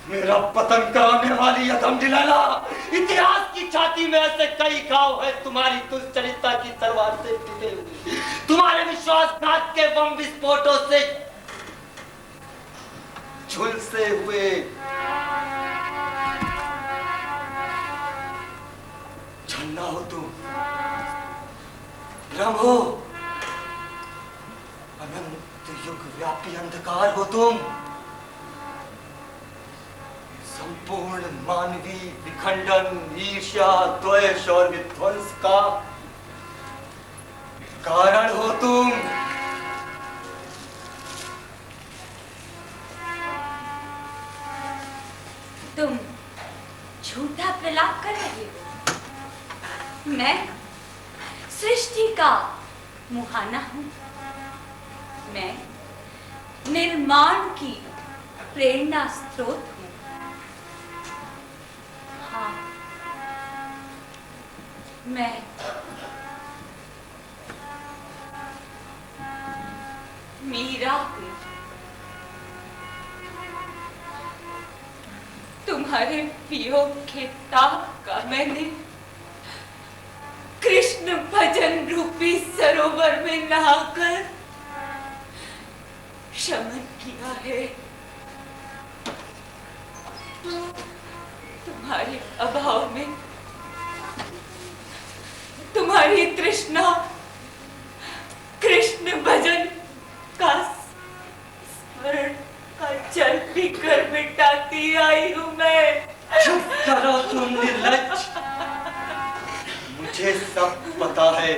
Speaker 5: मेरा पतन कराने वाली अधम डिलैला, इतिहास की छाती में ऐसे कई घाव है तुम्हारी दुष्चरिता की तलवार से टूटे हुए, तुम्हारे विश्वासघात के बम विस्फोटों से झुलसे हुए। झन्ना हो तुम, भ्रम हो, अनंत युग व्यापी अंधकार हो तुम, संपूर्ण मानवीय विखंडन, ईर्ष्या, द्वेष और विध्वंस का कारण हो तुम।
Speaker 7: तुम झूठा प्रलाप कर रहे हो। मैं सृष्टि का मुहाना हूं। मैं निर्माण की प्रेरणा स्रोत हूं। हाँ, मैं मीरा हूं। तुम्हारे वियोग के ताप का मैंने कृष्ण भजन रूपी सरोवर में नहाकर शमन किया है। तुम्हारे अभाव में तुम्हारी तृष्णा कृष्ण भजन का
Speaker 8: मुझे सब पता है।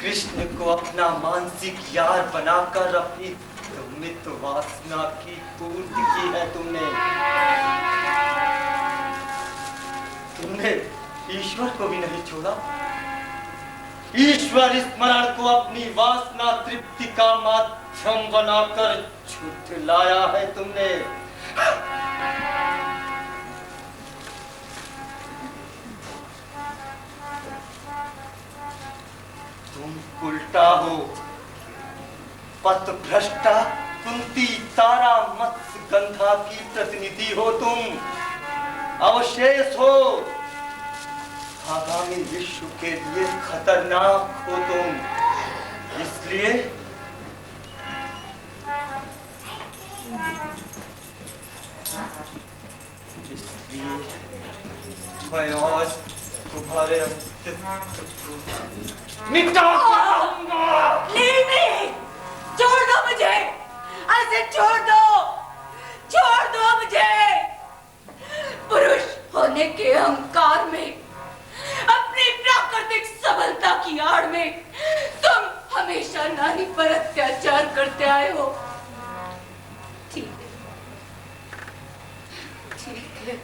Speaker 8: कृष्ण को अपना मानसिक यार बनाकर अपनी दुर्मित वासना की पूर्ति की है तुमने। तुमने ईश्वर को भी नहीं छोड़ा। ईश्वर स्मरण को अपनी वासना तृप्ति का माध्यम बनाकर झुठलाया है तुमने। तुम उल्टा हो, पथभ्रष्टा कुंती तारा मत्स्य गंधा की प्रतिनिधि हो तुम। अवशेष हो, आगामी विश्व के लिए खतरनाक हो तुम। इसलिए मैं आज तुम्हारे अस्तित्व को
Speaker 4: मिटा
Speaker 7: नहीं, छोड़ दो मुझे, ऐसे छोड़ दो मुझे। पुरुष होने के अहंकार में, अपनी प्राकृतिक सबलता की आड़ में तुम हमेशा नारी पर अत्याचार करते आए हो। ठीक है,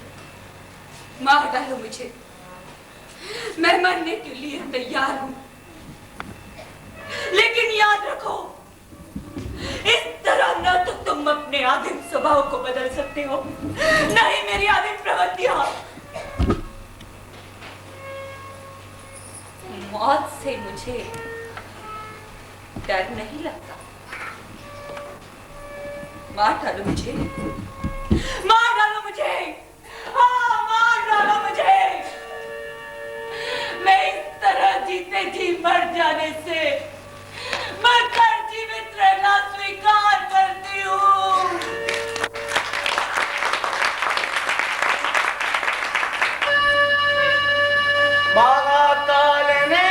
Speaker 7: मार डालो मुझे, मैं मरने के लिए तैयार हूं। लेकिन याद रखो, इस तरह न तो तुम अपने आदिम स्वभाव को बदल सकते हो, न ही मेरी आदिम प्रवृत्तियां। मौत से मुझे डर नहीं लगता। मार डालो मुझे, मार डालो मुझे, हाँ मार डालो मुझे। मैं इस तरह जीते जी मर जाने से मरकर जीवित रहना स्वीकार करती हूँ।
Speaker 8: महाकाल ने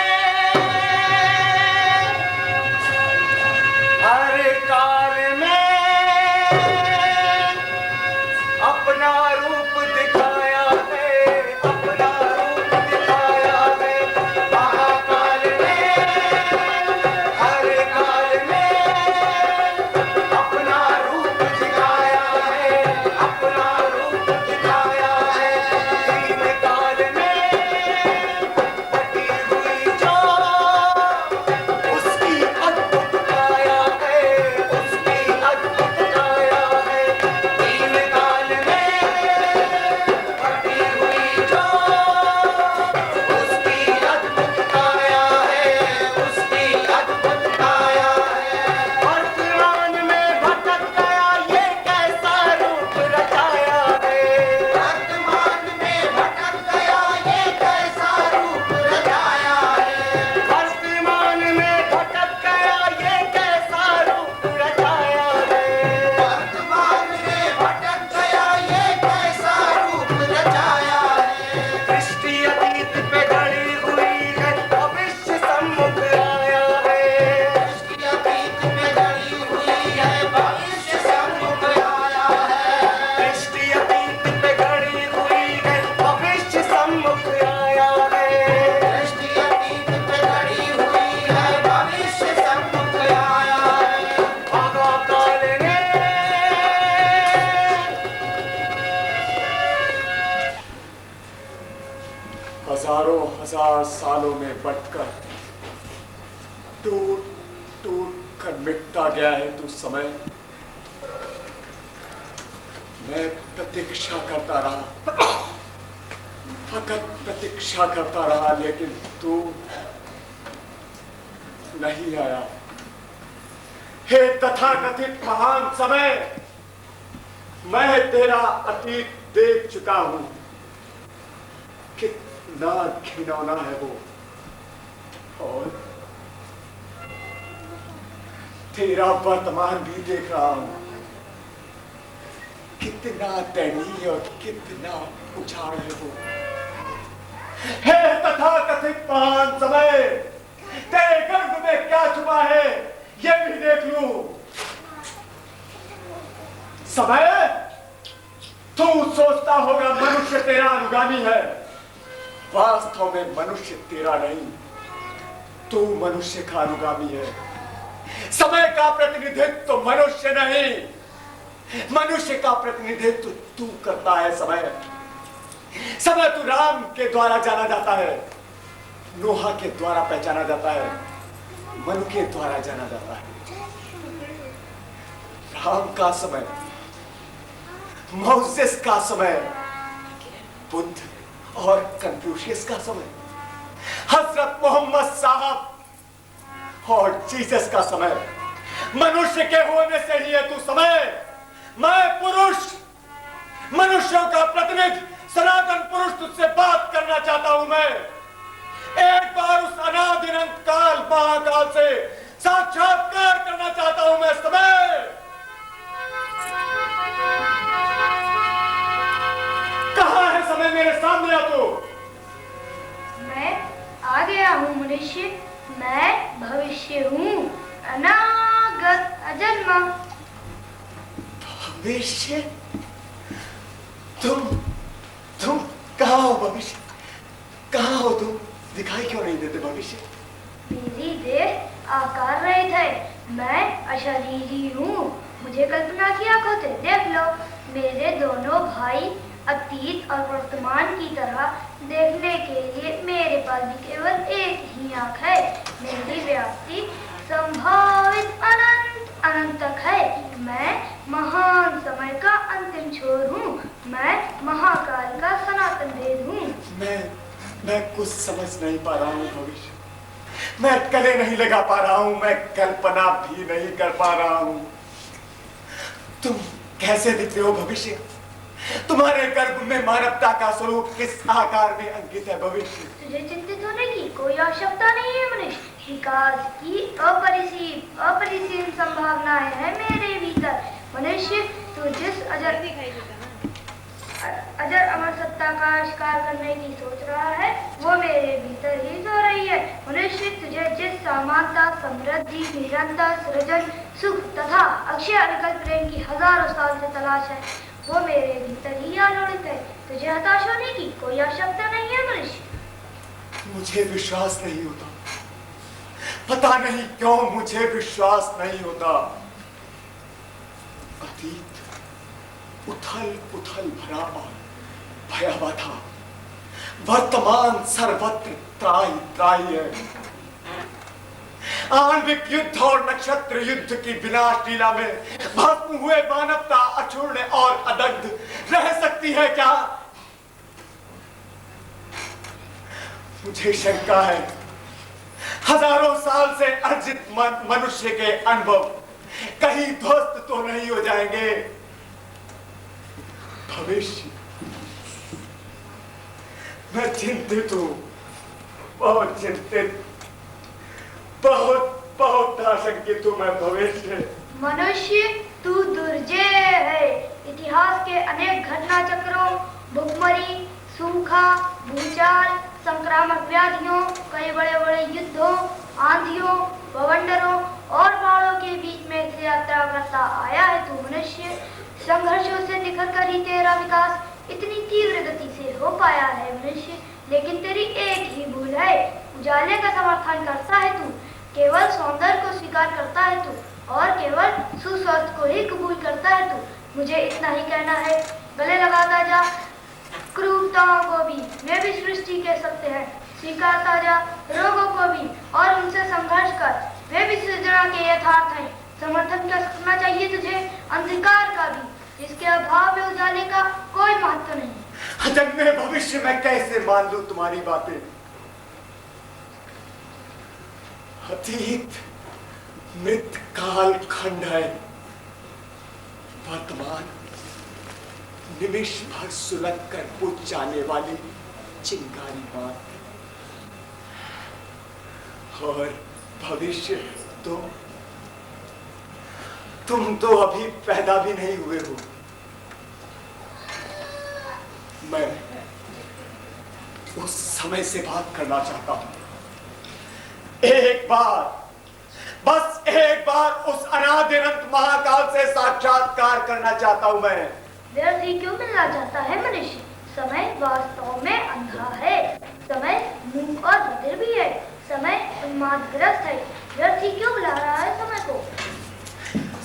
Speaker 8: हर काल में अपना रूप दिखाया है, अपना रूप दिखाया है। महाकाल ने हर काल में अपना रूप दिखाया है, अपना रूप दिखाया है। तीन काल में बटी हुई जो उसकी अद्भुत काया है, उसकी अद्भुत काया है। तीन काल में बटी हुई जो उसकी अद्भुत काया है, उसकी अद्भुत काया है। वर्तमान में भटक गया ये कैसा रूप रचाया है। वर्तमान में भटक गया ये कैसा रूप रचाया है। वर्तमान में भटक गया ये कैसा रूप रचाया है। वर्तमान में भटक गया ये कैसा रूप रचाया है। दृष्टि अतीत पे गड़ी हुई है, भविष्य सम्मुख आया है। दृष्टि अतीत पे गड़ी हुई है, भविष्य सम्मुख आया है। दृष्टि अतीत पे गड़ी हुई है, भविष्य सम्मुख आया है। दृष्टि अतीत पे गड़ी हुई है, भविष्य सम्मुख आया है। महाकाल ने
Speaker 6: हजारों हजार सालों में बटकर टूट टूट कर मिटता गया है तू समय। मैं प्रतीक्षा करता रहा, फकत प्रतीक्षा करता रहा, लेकिन तू नहीं आया। हे तथाकथित महान समय, मैं तेरा अतीत देख चुका हूं। कितना घिनौना है वो, और तेरा वर्तमान भी देख रहा हूं। कितना दयनीय और कितना उछाड़ है वो। हे तथाकथित महान समय, तेरे गर्भ में क्या छुपा है ये भी देख लूं। समय, तू सोचता होगा मनुष्य तेरा अनुगामी है। वास्तव वास्तव में मनुष्य तेरा नहीं, तू मनुष्य का अनुगामी है। समय का प्रतिनिधित्व तो मनुष्य नहीं, मनुष्य का प्रतिनिधित्व तू करता है। समय समय तू राम के द्वारा जाना जाता है, नोहा के द्वारा पहचाना जाता है, मनु के द्वारा जाना जाता है। राम का समय, मोसेस का समय, बुद्ध और कन्फ्यूशियस का समय, हजरत मोहम्मद साहब और जीसस का समय, मनुष्य के होने से ही है तू समय। मैं पुरुष, मनुष्यों का प्रतिनिधि, सनातन पुरुष तुझसे बात करना चाहता हूं। मैं एक बार उस अनादि अनंत काल महाकाल से साक्षात्कार करना चाहता हूं। मैं समय, कहां है समय? मेरे सामने आ तू।
Speaker 9: मैं आ गया हूँ मनुष्य, मैं भविष्य हूँ, अनागत अजन्मा।
Speaker 6: भविष्य? तुम कहाँ हो भविष्य? कहाँ हो तुम? दिखाई क्यों नहीं देते भविष्य?
Speaker 9: मेरी देह आकार रहित है, मैं अशरीरी हूँ। मुझे कल्पना की आंखों से देख लो। मेरे दोनों भाई अतीत और वर्तमान की तरह देखने के लिए मेरे पास भी केवल एक ही आंख है। मेरी व्याप्ति संभावित अनंत अनंत तक है। मैं महान समय का अंतिम छोर हूँ। मैं महाकाल का सनातन भेद हूँ।
Speaker 6: मैं कुछ समझ नहीं पा रहा हूँ भविष्य। मैं गले नहीं लगा पा रहा हूँ, मैं कल्पना भी नहीं कर पा रहा हूँ। तुम कैसे दिखते हो भविष्य? तुम्हारे गर्भ में मानवता का स्वरूप किस आकार में अंकित है भविष्य?
Speaker 9: तुझे चिंतित होने की कोई आवश्यकता नहीं है मनुष्य। विकास की अपरिसीम संभावनाएं है मेरे भीतर। मनुष्य, तू जिस अजर अमर सत्ता का आविष्कार करने की सोच रहा है, वो मेरे भीतर ही सो रही है। मनुष्य, तुझे जिस समानता, समृद्धि, निरंतर सृजन, सुख तथा अक्षय अविकल प्रेम की हजारों साल से तलाश है, वो मेरे भीतर ही आलोड़ित है। तुझे हताश होने की कोई आवश्यकता नहीं है मनुष्य।
Speaker 6: मुझे विश्वास नहीं होता, पता नहीं क्यों मुझे विश्वास नहीं होता। अतीत उथल भरा और भयावह था, वर्तमान सर्वत्र त्राही त्राही है। आणविक युद्ध और नक्षत्र युद्ध की विनाश लीला में भस्म हुए मानवता अक्षुण्ण और अदग्ध रह सकती है क्या? मुझे शंका है, हजारों साल से अर्जित मनुष्य के अनुभव कहीं ध्वस्त तो नहीं हो जाएंगे भविष्य? मैं चिंतित हूं, बहुत चिंतित, बहुत आशंकित हूं मैं भविष्य।
Speaker 9: मनुष्य, तू दुर्जय है। इतिहास के अनेक घटना चक्रों, भुखमरी, सूखा, भूचाल, संक्रामक व्याधियों, कई बड़े बड़े युद्धों, आंधियों, बवंडरों और बाढ़ों के बीच में से यात्रा करता आया है तू मनुष्य। संघर्षों से निकल कर ही तेरा विकास इतनी तीव्र गति से हो पाया है मनुष्य। लेकिन तेरी एक ही भूल है, उजाले का समर्थन करता है तू, केवल सौंदर्य को स्वीकार करता है तू, और केवल सुस्वास्थ्य को ही कबूल करता है तू। मुझे इतना ही कहना है, गले लगाता जा क्रूरताओं को भी, वे भी सृष्टि के सत्य है। स्वीकारता जा रोगों को भी और उनसे संघर्ष कर, वे भी सृजना के यथार्थ हैं। समर्थन करना चाहिए तुझे अंधकार का भी, जिसके अभाव में उजाले का कोई महत्व नहीं।
Speaker 6: जब मेरे भविष्य में कैसे मान लूं तुम्हारी बातें? अतीत मृत काल खंड है, वर्तमान निमिष भर सुलग कर बुझ जाने वाली चिंगारी बात, और भविष्य तुम तो अभी पैदा भी नहीं हुए हो। मैं उस समय से बात करना चाहता हूं। एक बार, बस एक बार उस अनादि अनंत महाकाल से साक्षात्कार करना चाहता हूं मैं।
Speaker 9: व्यर्थ ही क्यों मिलना चाहता है मनुष्य? समय वास्तव में अंधा है। समय मूक और बधिर भी है, समय उन्मादग्रस्त है। व्यर्थ ही क्यों बुला रहा है समय को?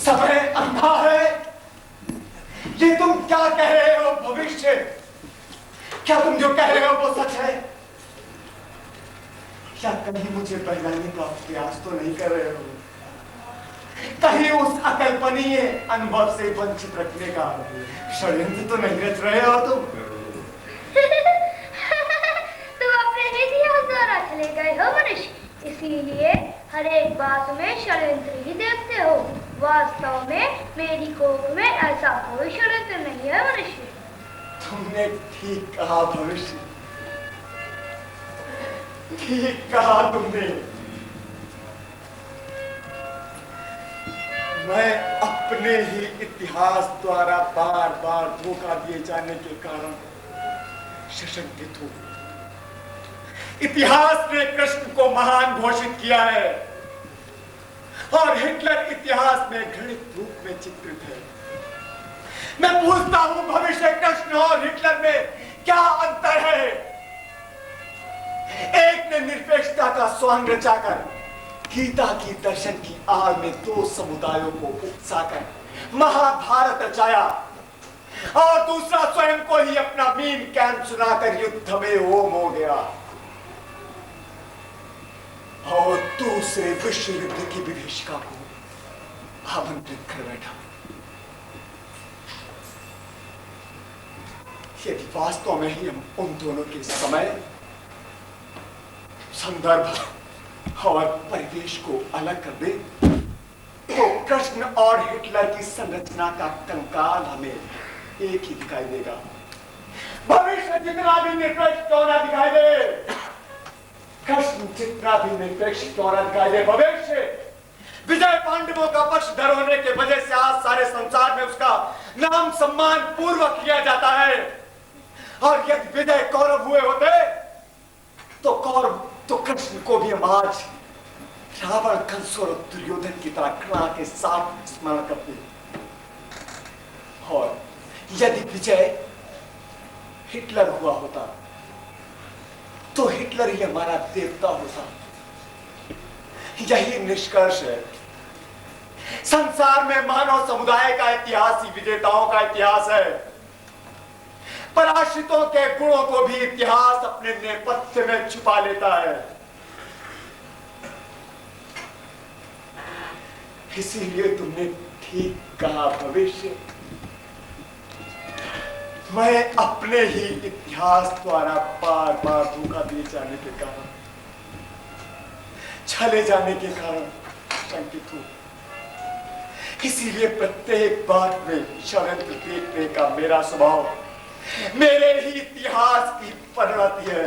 Speaker 6: समय अंधा है। ये तुम क्या कह रहे हो भविष्य? क्या तुम जो कह रहे हो वो सच है? क्या कहीं मुझे बहलाने का प्रयास तो नहीं कर रहे हो? कहीं उस अकल्पनीय अनुभव से वंचित रखने का षड्यंत्र तो नहीं रच रहे हो तुम?
Speaker 9: तुम अपने इतिहास द्वारा चले गए हो मनुष्य, इसीलिए हर एक बात में षड्यंत्र ही देखते हो। वास्तव में मेरी कोख में ऐसा कोई षड्यंत्र नहीं है मनुष्य।
Speaker 6: तुमने ठीक कहा भविष्य, ठीक कहा तुमने। मैं अपने ही इतिहास द्वारा बार बार धोखा दिए जाने के कारण सशंकित हूं। इतिहास ने कृष्ण को महान घोषित किया है और हिटलर इतिहास में घृणित रूप में चित्रित है। मैं पूछता हूं भविष्य, कृष्ण और हिटलर में क्या अंतर है? एक ने निरपेक्षता का स्वांग रचाकर गीता की दर्शन की आड़ में दो समुदायों को उकसाकर महाभारत रचाया और दूसरा स्वयं को ही अपना मीन कैंप चुनाकर युद्ध में होम हो गया और दूसरे विश्व युद्ध की विभीषिका को आमंत्रित कर बैठा। यदि वास्तव में ही हम उन दोनों के समय, संदर्भ और परिवेश को अलग कर दे तो कृष्ण और हिटलर की संरचना का कंकाल हमें एक ही दिखाई देगा। भविष्य जितना भी निरपेक्ष क्यों ना दिखाई दे, कृष्ण जितना भी निरपेक्ष क्यों ना दिखाई दे, भविष्य विजय पांडवों का पक्षधर होने के वजह से आज सारे संसार में उसका नाम सम्मान पूर्वक लिया जाता है। और यदि विजय कौरव हुए होते तो कृष्ण को भी हम आज रावण, कंस और दुर्योधन की तरह घृणा के साथ स्मरण करते। और यदि विजय हिटलर हुआ होता तो हिटलर ही हमारा देवता होता। यही निष्कर्ष है। संसार में मानव समुदाय का इतिहास ही विजेताओं का इतिहास है। पराश्रितों के गुणों को भी इतिहास अपने नेपथ्य में छुपा लेता है। इसीलिए तुमने ठीक कहा भविष्य, मैं अपने ही इतिहास द्वारा बार बार धोखा दिए जाने के कारण, छले जाने के कारण शंकित हूं। इसीलिए प्रत्येक बात में षड्यंत्र देखने का मेरा स्वभाव मेरे ही इतिहास की परिणति है।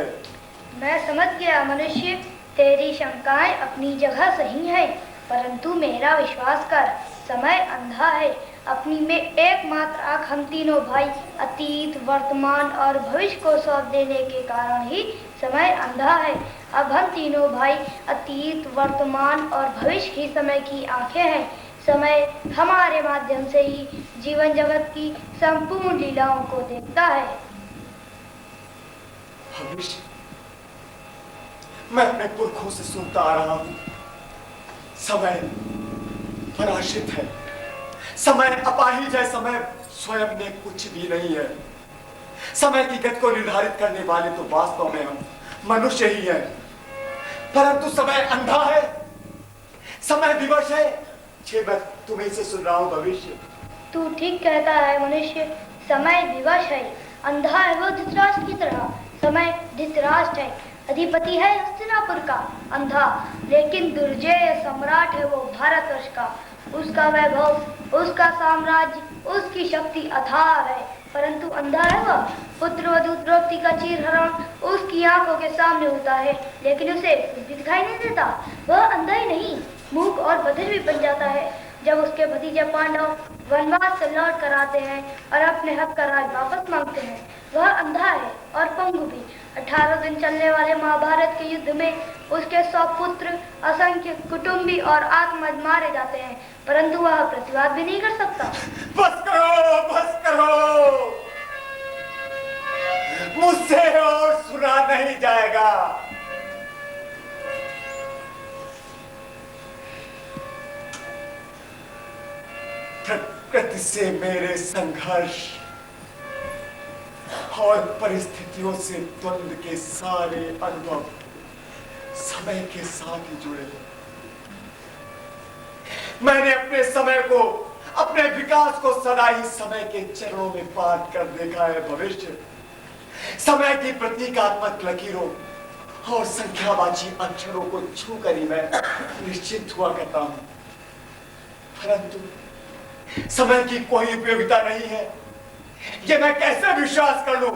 Speaker 9: मैं समझ गया मनुष्य, तेरी शंकाएं अपनी जगह सही हैं, परंतु मेरा विश्वास कर, समय अंधा है। अपनी में एकमात्र आंख हम तीनों भाई अतीत, वर्तमान और भविष्य को सौंप देने के कारण ही समय अंधा है। अब हम तीनों भाई अतीत, वर्तमान और भविष्य ही समय की आंखें हैं। समय हमारे माध्यम से ही जीवन जगत की संपूर्ण लीलाओं को देखता है।
Speaker 6: भविष्य, मैं अपने पुरखों से सुनता आ रहा हूं, समय पराश्रित है, समय अपाहिज है, समय स्वयं में कुछ भी नहीं है। समय की गति को निर्धारित करने वाले तो वास्तव में हम मनुष्य ही हैं, परंतु समय अंधा है, समय विवश है। मैं तुम्हें से सुन रहा हूं भविष्य।
Speaker 9: तू ठीक कहता है मनुष्य, समय विवश है, अंधा है वो धृतराष्ट्र की तरह। समय धृतराष्ट्र है, अधिपति है हस्तिनापुर का, अंधा, लेकिन दुर्जय सम्राट है वो भारतवर्ष का। उसका वैभव, उसका साम्राज्य, उसकी शक्ति अथाह है, परंतु अंधा है वह। पुत्र वधू द्रौपदी का चीरहरण उसकी आंखों के सामने होता है, लेकिन उसे कुछ भी दिखाई नहीं देता। वह अंधा ही नहीं, मूक और बधिर भी बन जाता है। जब उसके भतीजे पांडव वनवास से लौट कर आते हैं और अपने हक का राज वापस मांगते हैं, वह अंधा है और पंगु भी। 18 दिन चलने वाले महाभारत के युद्ध में उसके 100 पुत्र, असंख्य कुटुंबी और आत्मज मारे जाते हैं, परंतु वह प्रतिवाद भी नहीं कर सकता।
Speaker 6: बस करो, बस करो। मुझसे और सुना नहीं जाएगा। प्रकृति से मेरे संघर्ष और परिस्थितियों से द्वंद के सारे अनुभव समय के साथ ही जुड़े हैं। मैंने अपने समय को, अपने विकास को सदा ही समय के चरणों में बांट कर देखा है। भविष्य समय की प्रतीकात्मक लकीरों और संख्यावाची अक्षरों को छूकर ही मैं निश्चित हुआ करता हूं, परंतु समय की कोई उपयोगिता नहीं है। ये मैं कैसे विश्वास कर लूं,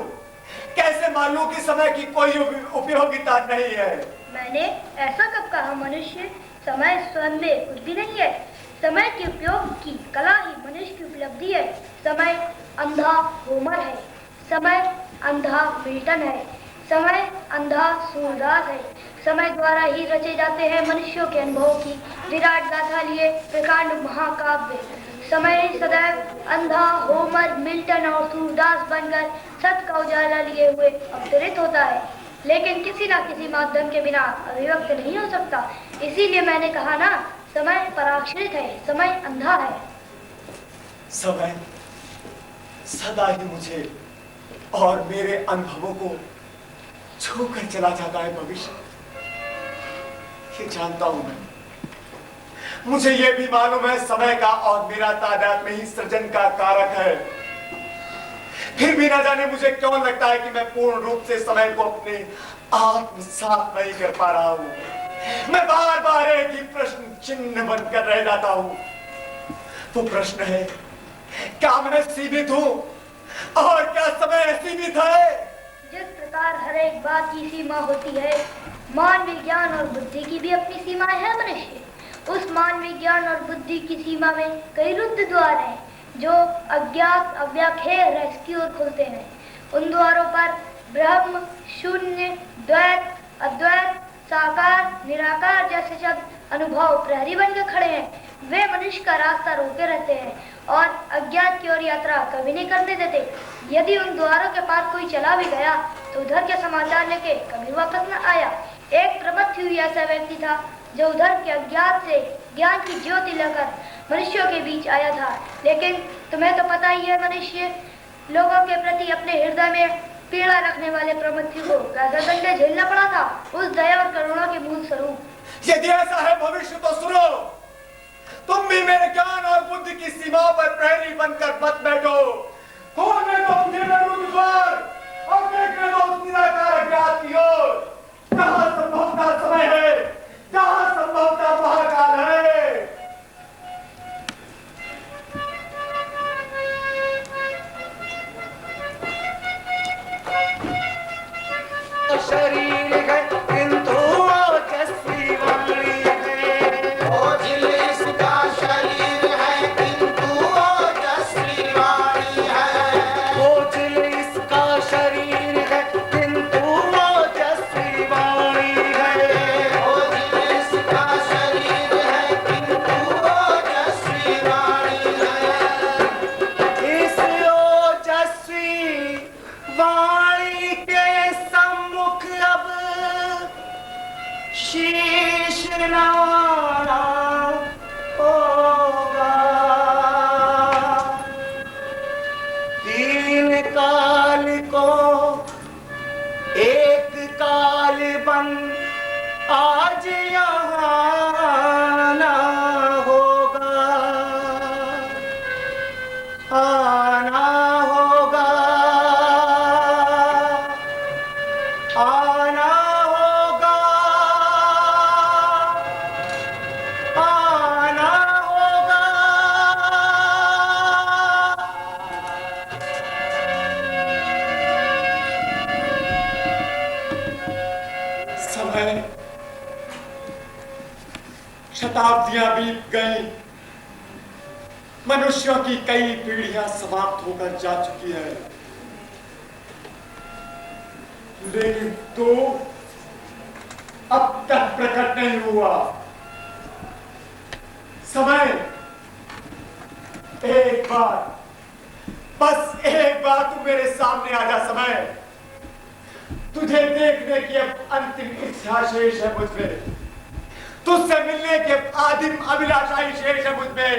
Speaker 6: कैसे मान लूं कि समय की कोई उपयोगिता नहीं है।
Speaker 9: मैंने ऐसा कब कहा? मनुष्य समय स्वयं में कुछ भी नहीं है। समय के उपयोग की कला ही मनुष्य की उपलब्धि है। समय अंधा होमर है, समय अंधा मिल्टन है, समय अंधा सूरदास है। समय द्वारा ही रचे जाते हैं मनुष्यों के अनुभवों की विराट गाथा लिए प्रकांड महाकाव्य। समय सदैव अंधा होमर मिल्टन और सूरदास बनकर सत का उजाला लिए हुए अवतरित होता है, लेकिन किसी न किसी माध्यम के बिना अभिव्यक्त नहीं हो सकता। इसीलिए मैंने कहा ना, समय पराश्रित है, समय अंधा है।
Speaker 6: समय सदा ही मुझे और मेरे अनुभवों को छूकर चला जाता है। भविष्य ये जानता हूं मैं, मुझे ये भी मालूम है समय का और मेरा तादाद में ही सृजन का कारक है। फिर भी ना जाने मुझे क्यों लगता है कि मैं पूर्ण रूप से समय को अपने आत्मसात नहीं कर पा रहा हूं। मैं बार बार एक ही प्रश्न चिन्ह बनकर रह जाता हूं। वो प्रश्न है, क्या मैं सीमित हूं और क्या समय सीमित है?
Speaker 9: जिस प्रकार हर एक बात की सीमा होती है, मान विज्ञान और बुद्धि की भी अपनी सीमाएं हैं। मनुष्य उस मान विज्ञान और बुद्धि की सीमा में कई रुद्ध द्वार हैं जो अज्ञात अव्याख्येय रहस्य की ओर खुलते हैं। उन द्वारों पर ब्रह्म, शून्य, द्वैत, अद्वैत, साकार, निराकार जैसे शब्द अनुभव प्रहरी बनकर खड़े हैं। वे मनुष्य का रास्ता रोके रहते हैं और अज्ञात की ओर यात्रा कभी नहीं करने देते। यदि उन द्वारों के पार कोई चला भी गया तो उधर के समाचार लेके कभी वापस न आया। एक प्रमथ हुई ऐसा व्यक्ति था जो उधर के अज्ञात से ज्ञान की ज्योति लेकर मनुष्यों के बीच आया था। लेकिन तुम्हें तो पता ही है, मनुष्य लोगों के प्रति अपने हृदय में पीड़ा रखने वाले प्रमथी को कैसा दंड झेलना पड़ा था, उस दया और करुणा के मूल स्वरूप।
Speaker 6: यदि ऐसा है भविष्य तो सुनो, तुम भी मेरे ज्ञान और बुद्धि की सीमा पर प्रहरी बनकर मत बैठो। खोलने दो मुझे रुद्ध द्वार और देखने दो उस निराकार अज्ञात की ओर, जहां संभवतः समय है, जहां संभवतः महाकाल है।
Speaker 8: शरीर है किंतु ओजस्वी वाणी है। ओझिल इसका शरीर है किंतु ओजस्वी वाणी है। ओझिल इसका शरीर है किंतु ओजस्वी वाणी है। ओझिल इसका शरीर है किंतु ओजस्वी वाणी है। इस ओजस्वी वाणी के सम्मुख अब शीश नवाना होगा। तीन काल को एक काल बन आज यहाँ आना होगा, आना होगा, आना होगा, आना होगा।
Speaker 6: समय, शताब्दियां बीत गई, मनुष्यों की कई पीढ़ियां समाप्त होकर जा चुकी है, लेकिन तो अब तक प्रकट नहीं हुआ। समय, एक बार, बस एक बार तू मेरे सामने आ जा। समय, तुझे देखने की अब अंतिम इच्छा शेष है मुझ में, तुझसे मिलने की आदिम अभिलाषा ही शेष है मुझ में।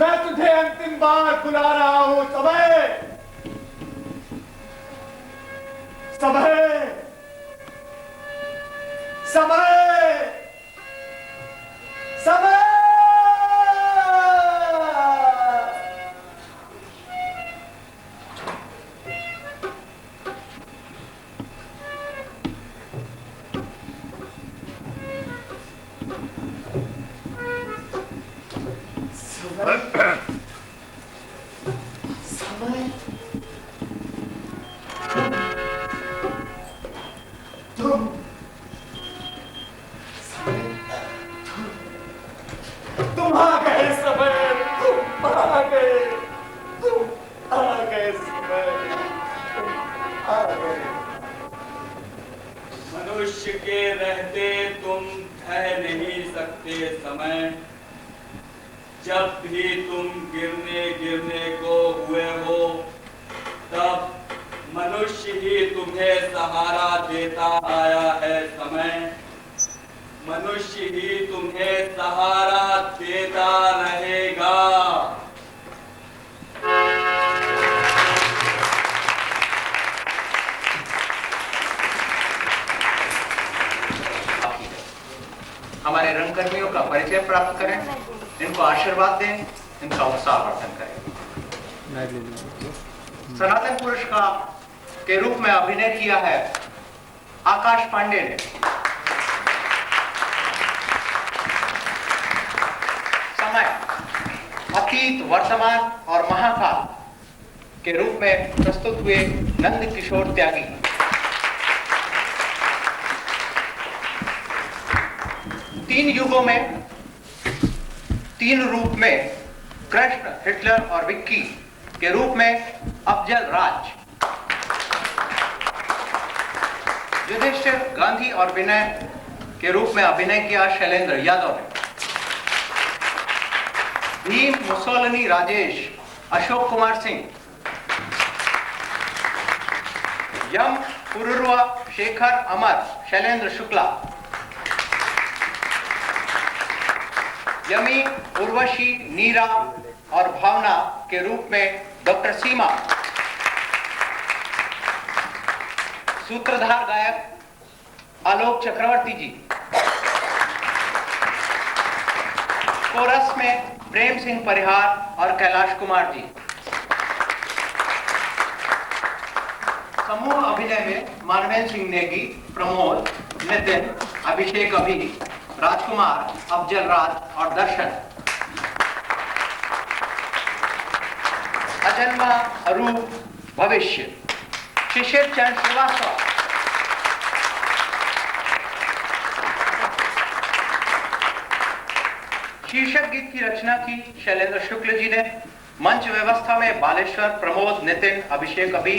Speaker 6: मैं तुझे अंतिम बार बुला रहा हूं समय, समय, समय, समय। समय, तुम आ गए समय, तुम आ गए, तुम आ गए समय, तुम आ गए।
Speaker 1: मनुष्य के रहते तुम ठहर नहीं सकते समय, जब भी तुम गिरने गिरने को हुए हो, तब मनुष्य ही तुम्हें सहारा देता आया है समय, मनुष्य ही तुम्हें सहारा देता रहेगा।
Speaker 10: हमारे रंगकर्मियों का परिचय प्राप्त करें, इनको आशीर्वाद दें, इनका उत्साहवर्धन करें। सनातन पुरुष का के रूप में अभिनय किया है आकाश पांडे ने। समय अतीत, वर्तमान और महाकाल के रूप में प्रस्तुत हुए नंद किशोर त्यागी। तीन युगों में, तीन रूप में, कृष्ण, हिटलर और विक्की के रूप में अफजल राज, युधिष्ठिर, गांधी और विनय के रूप में अभिनय किया शैलेंद्र यादव ने। भीम, मुसोलिनी, राजेश, अशोक कुमार सिंह, यम, पुरुरवा, शेखर, अमर, शैलेंद्र शुक्ला, यमी, उर्वशी, नीरा और भावना के रूप में डॉक्टर सीमा, सूत्रधार गायक आलोक चक्रवर्ती जी, कोरस में प्रेम सिंह परिहार और कैलाश कुमार जी, समूह अभिनय में मानवेंद्र सिंह नेगी, प्रमोद, नितिन, अभिषेक अभी, राजकुमार, अफजल राज और दर्शन। अजन्मा, अरूप, भविष्य, शिशिर चंद्र श्रीवास्तव, शीर्षक गीत की रचना की शैलेंद्र शुक्ल जी ने। मंच व्यवस्था में बालेश्वर, प्रमोद, नितिन, अभिषेक अभी,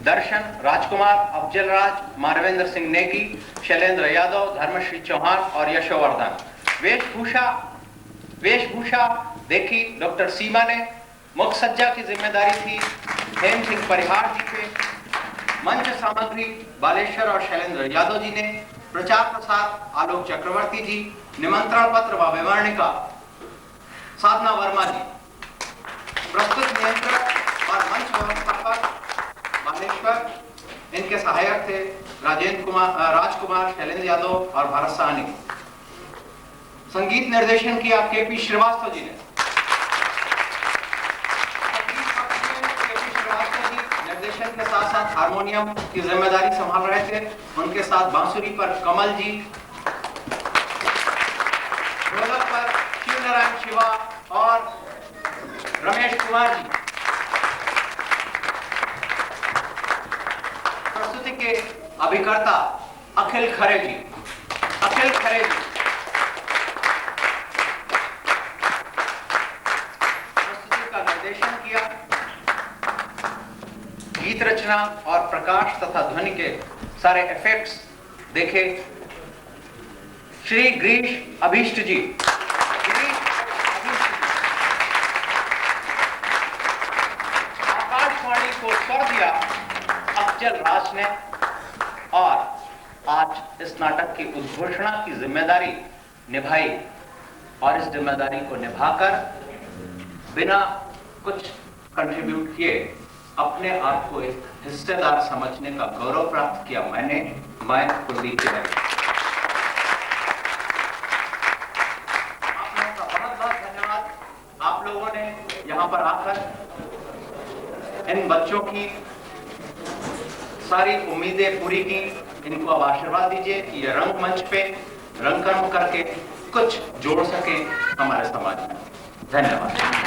Speaker 10: दर्शन, राजकुमार, अफजल राज, मानवेंद्र सिंह नेगी, शैलेंद्र यादव, धर्मश्री चौहान और यशोवर्धन। वेशभूषा देखी डॉक्टर सीमा ने। मुख्य सज्जा की जिम्मेदारी थी हेम सिंह परिहार जी पे। मंच सामग्री बालेश्वर और शैलेंद्र यादव जी ने। प्रचार प्रसार आलोक चक्रवर्ती जी। निमंत्रण पत्र व विवरणिका साधना वर्मा जी। प्रस्तुत नियंत्रक और मंच व्यवस्थापक बालेश्वर, इनके सहायक थे राजकुमार, शैलेंद्र यादव और भारत साहनी। संगीत निर्देशन किया केपी श्रीवास्तव जी ने। निर्देशन के साथ साथ हारमोनियम की जिम्मेदारी संभाल रहे थे। उनके साथ बांसुरी पर कमल जी, ढोलक पर शिव नारायण शिवा और रमेश कुमार जी। प्रस्तुति के अभिकर्ता अखिल खरे जी। प्रस्तुति का निर्देशन किया। गीत रचना और प्रकाश तथा ध्वनि के सारे इफेक्ट्स देखे श्री गिरीश अभीष्ट जी। आकाशवाणी को स्वर दिया कौशल राज ने, और आज इस नाटक की उद्घोषणा की जिम्मेदारी निभाई, और इस जिम्मेदारी को निभाकर बिना कुछ कंट्रीब्यूट किए अपने आप को एक हिस्सेदार समझने का गौरव प्राप्त किया मैं कुलदीप के आप लोगों का बहुत बहुत धन्यवाद। आप लोगों ने यहाँ पर आकर इन बच्चों की सारी उम्मीदें पूरी की। इनको अब आशीर्वाद दीजिए कि ये रंगमंच पे रंगकर्म करके कुछ जोड़ सके हमारे समाज में। धन्यवाद।